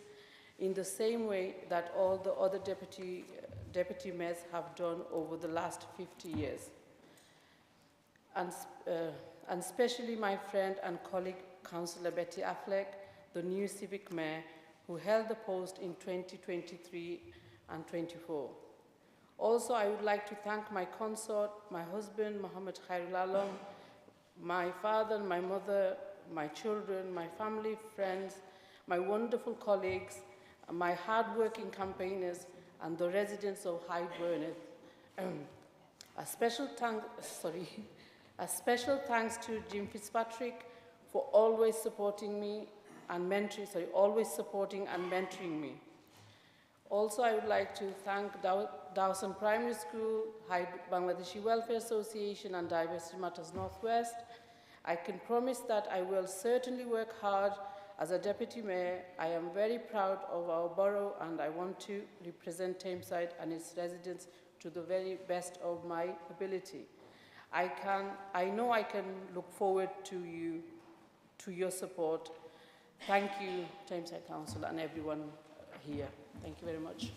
in the same way that all the other deputy mayors have done over the last 50 years. And especially my friend and colleague, Councillor Betty Affleck, the new civic mayor, who held the post in 2023 and 24. Also, I would like to thank my consort, my husband, Mohammed Khairul Alam, my father, my mother, my children, my family, friends, my wonderful colleagues, my hard-working campaigners, and the residents of Hyde Burnett. A special thanks to Jim Fitzpatrick for always supporting me and always supporting and mentoring me. Also, I would like to thank Dawson Primary School, Hyde Bangladeshi Welfare Association, and Diversity Matters Northwest. I can promise that I will certainly work hard as a deputy mayor. I am very proud of our borough, and I want to represent Tameside and its residents to the very best of my ability. I know I can look forward to your support. Thank you, Tameside Council, and everyone here. Thank you very much.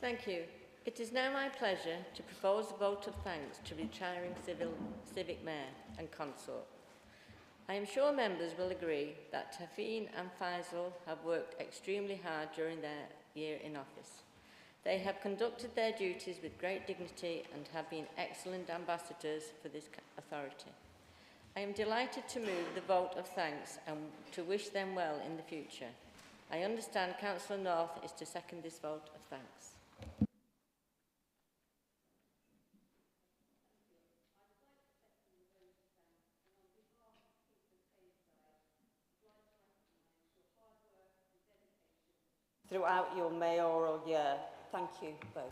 Thank you. It is now my pleasure to propose a vote of thanks to retiring civic mayor and consort. I am sure members will agree that Tafeen and Faisal have worked extremely hard during their year in office. They have conducted their duties with great dignity and have been excellent ambassadors for this authority. I am delighted to move the vote of thanks and to wish them well in the future. I understand Councillor North is to second this vote of thanks. Throughout your mayoral year. Thank you both.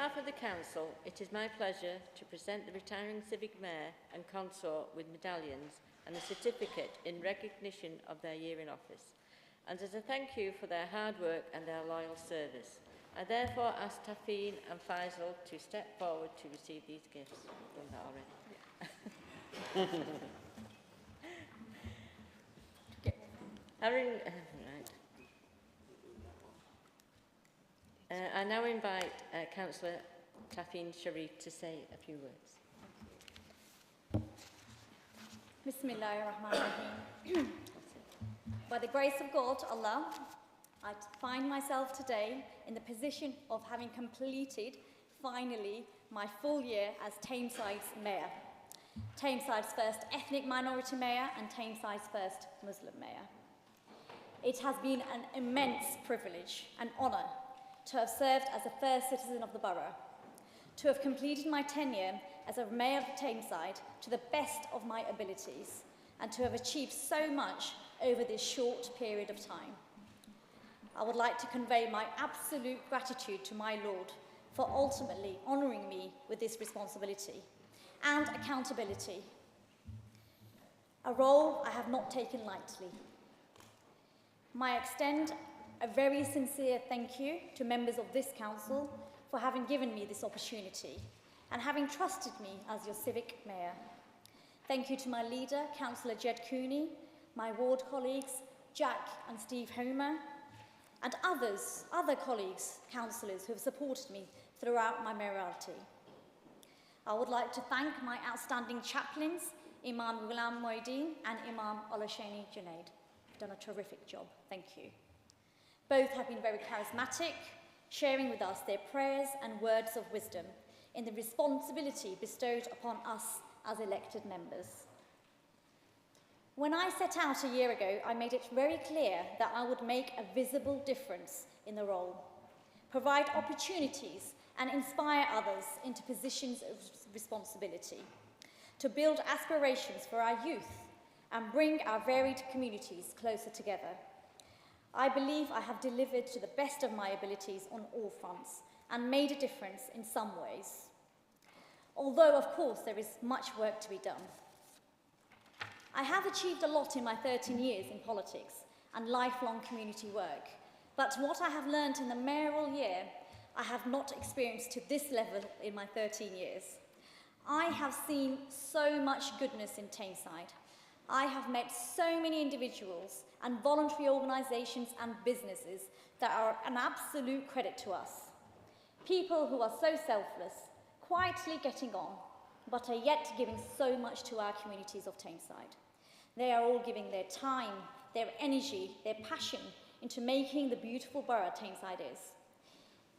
behalf of the Council, it is my pleasure to present the retiring Civic Mayor and Consort with medallions and a certificate in recognition of their year in office, and as a thank you for their hard work and their loyal service. I therefore ask Tafeen and Faisal to step forward to receive these gifts. I've done that already. I now invite Councillor Tafeen Sharif to say a few words. Bismillahirrahmanirrahim. By the grace of God, Allah, I find myself today in the position of having completed, finally, my full year as Tameside's Mayor. Tameside's first ethnic minority Mayor and Tameside's first Muslim Mayor. It has been an immense privilege and honour to have served as a first citizen of the borough, to have completed my tenure as a Mayor of Tameside to the best of my abilities, and to have achieved so much over this short period of time. I would like to convey my absolute gratitude to my Lord for ultimately honouring me with this responsibility and accountability, a role I have not taken lightly. I extend a very sincere thank you to members of this council for having given me this opportunity and having trusted me as your civic mayor. Thank you to my leader, Councillor Jed Cooney, my ward colleagues, Jack and Steve Homer, and other colleagues, councillors who have supported me throughout my mayoralty. I would like to thank my outstanding chaplains, Imam Ghulam Moeddin and Imam Olasheni Junaid. Done a terrific job, thank you. Both have been very charismatic, sharing with us their prayers and words of wisdom in the responsibility bestowed upon us as elected members. When I set out a year ago, I made it very clear that I would make a visible difference in the role, provide opportunities and inspire others into positions of responsibility, to build aspirations for our youth and bring our varied communities closer together. I believe I have delivered to the best of my abilities on all fronts and made a difference in some ways. Although, of course, there is much work to be done. I have achieved a lot in my 13 years in politics and lifelong community work, but what I have learned in the mayoral year, I have not experienced to this level in my 13 years. I have seen so much goodness in Tameside. I have met so many individuals and voluntary organisations and businesses that are an absolute credit to us. People who are so selfless, quietly getting on, but are yet giving so much to our communities of Tameside. They are all giving their time, their energy, their passion into making the beautiful borough Tameside is.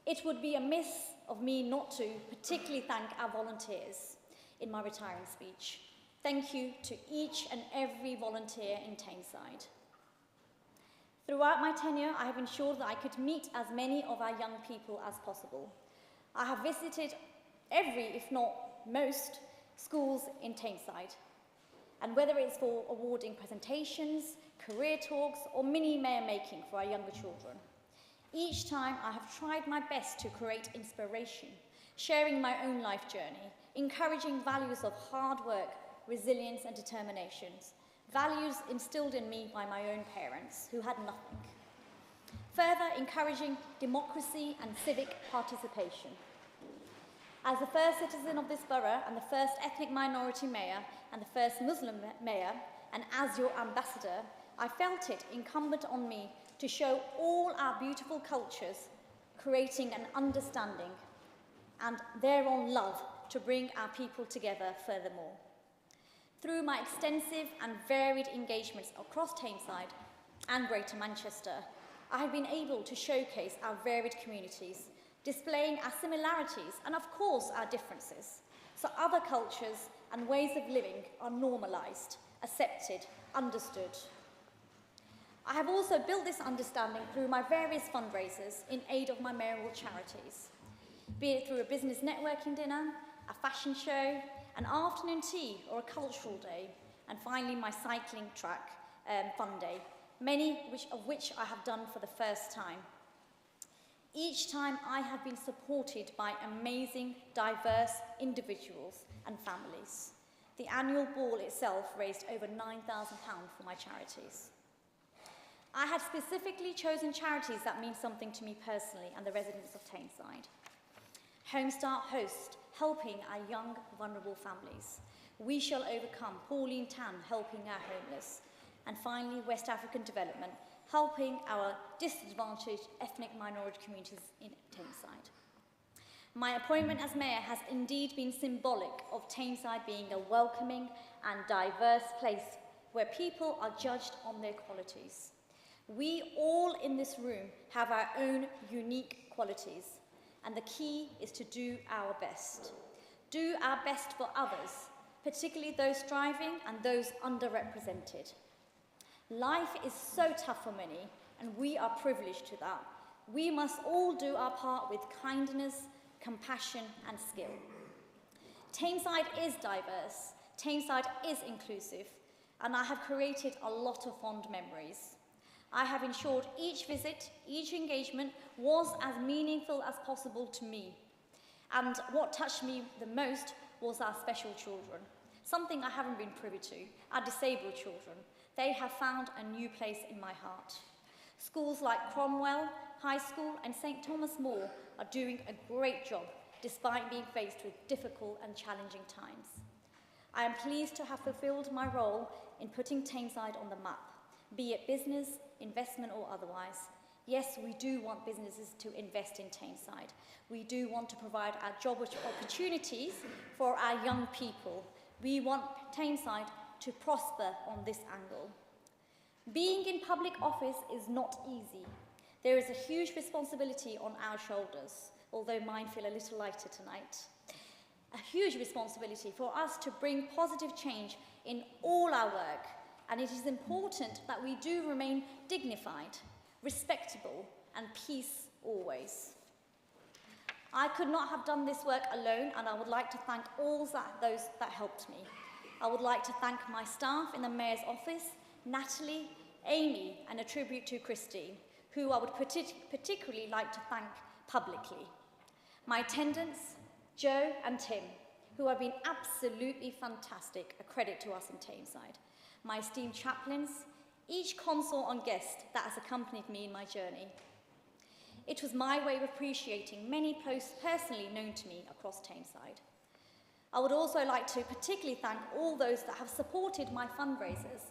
It would be amiss of me not to particularly thank our volunteers in my retiring speech. Thank you to each and every volunteer in Tameside. Throughout my tenure, I have ensured that I could meet as many of our young people as possible. I have visited every, if not most, schools in Tameside. And whether it's for awarding presentations, career talks, or mini mayor making for our younger children, each time I have tried my best to create inspiration, sharing my own life journey, encouraging values of hard work, resilience and determination, values instilled in me by my own parents who had nothing. Further, encouraging democracy and civic participation. As the first citizen of this borough and the first ethnic minority mayor and the first Muslim mayor, and as your ambassador, I felt it incumbent on me to show all our beautiful cultures, creating an understanding and thereon love to bring our people together furthermore. Through my extensive and varied engagements across Tameside and Greater Manchester, I have been able to showcase our varied communities, displaying our similarities and of course our differences, so other cultures and ways of living are normalised, accepted, understood. I have also built this understanding through my various fundraisers in aid of my mayoral charities, be it through a business networking dinner, a fashion show, an afternoon tea or a cultural day, and finally my cycling track fun day, many of which I have done for the first time. Each time I have been supported by amazing, diverse individuals and families. The annual ball itself raised over £9,000 for my charities. I have specifically chosen charities that mean something to me personally and the residents of Tameside. Home Start Host, helping our young, vulnerable families. We Shall Overcome, Pauline Tan, helping our homeless. And finally, West African Development, helping our disadvantaged ethnic minority communities in Tameside. My appointment as Mayor has indeed been symbolic of Tameside being a welcoming and diverse place where people are judged on their qualities. We all in this room have our own unique qualities, and the key is to do our best. Do our best for others, particularly those striving and those underrepresented. Life is so tough for many, and we are privileged to that. We must all do our part with kindness, compassion, and skill. Tameside is diverse, Tameside is inclusive, and I have created a lot of fond memories. I have ensured each visit, each engagement was as meaningful as possible to me. And what touched me the most was our special children, something I haven't been privy to, our disabled children. They have found a new place in my heart. Schools like Cromwell High School and St. Thomas More are doing a great job despite being faced with difficult and challenging times. I am pleased to have fulfilled my role in putting Tameside on the map, be it business, investment or otherwise. Yes, we do want businesses to invest in Tameside. We do want to provide our job opportunities for our young people. We want Tameside to prosper on this angle. Being in public office is not easy. There is a huge responsibility on our shoulders, although mine feel a little lighter tonight. A huge responsibility for us to bring positive change in all our work, and it is important that we do remain dignified, respectable, and peace always. I could not have done this work alone, and I would like to thank all those that helped me. I would like to thank my staff in the Mayor's office, Natalie, Amy, and a tribute to Christine, who I would particularly like to thank publicly. My attendants, Joe and Tim, who have been absolutely fantastic, a credit to us in Tameside. My esteemed chaplains, each consort and guest that has accompanied me in my journey. It was my way of appreciating many posts personally known to me across Tameside. I would also like to particularly thank all those that have supported my fundraisers.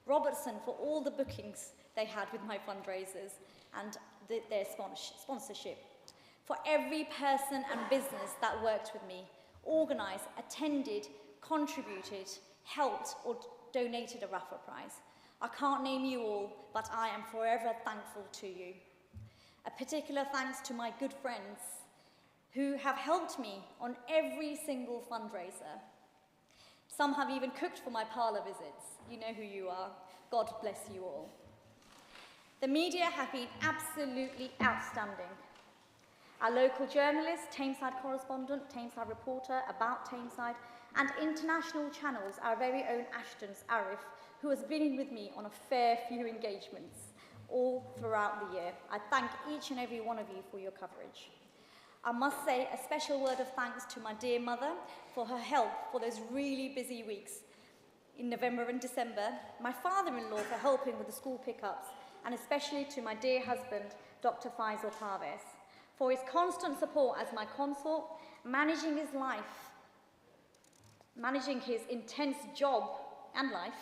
Robertson for all the bookings they had with my fundraisers and their sponsorship. For every person and business that worked with me, organised, attended, contributed, helped or donated a raffle prize. I can't name you all, but I am forever thankful to you. A particular thanks to my good friends who have helped me on every single fundraiser. Some have even cooked for my parlour visits. You know who you are. God bless you all. The media have been absolutely outstanding. Our local journalists, Tameside correspondent, Tameside reporter, About Tameside, and international channels, our very own Ashton's Arif, who has been with me on a fair few engagements all throughout the year. I thank each and every one of you for your coverage. I must say a special word of thanks to my dear mother for her help for those really busy weeks in November and December, my father-in-law for helping with the school pickups, and especially to my dear husband, Dr. Faisal Parvez, for his constant support as my consort, managing his life, managing his intense job and life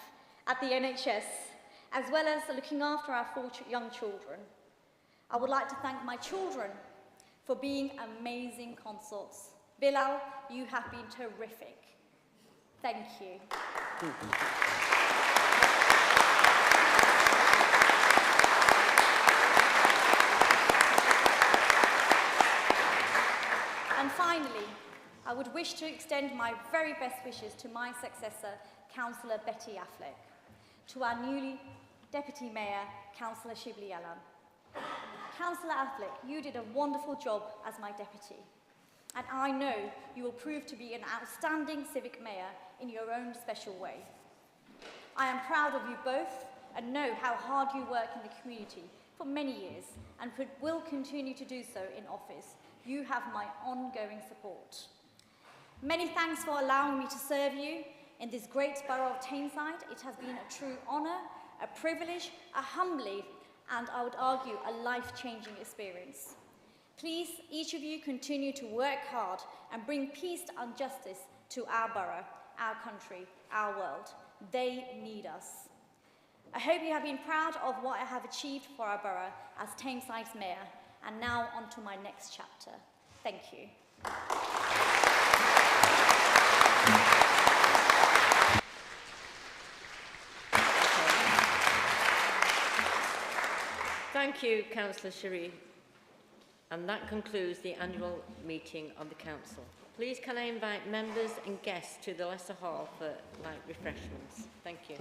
at the NHS, as well as looking after our 4 young children. I would like to thank my children for being amazing consorts. Bilal, you have been terrific. Thank you. And finally, I would wish to extend my very best wishes to my successor, Councillor Betty Affleck, to our newly Deputy Mayor, Councillor Shibli Alam. Councillor Affleck, you did a wonderful job as my deputy, and I know you will prove to be an outstanding civic mayor in your own special way. I am proud of you both and know how hard you work in the community for many years and will continue to do so in office. You have my ongoing support. Many thanks for allowing me to serve you in this great borough of Tameside. It has been a true honour, a privilege, a humbling, and I would argue a life-changing experience. Please, each of you continue to work hard and bring peace and justice to our borough, our country, our world. They need us. I hope you have been proud of what I have achieved for our borough as Tameside's mayor. And now on to my next chapter. Thank you. Thank you, Councillor Sharif. And that concludes the annual meeting of the Council. Please can I invite members and guests to the lesser hall for light refreshments. Thank you.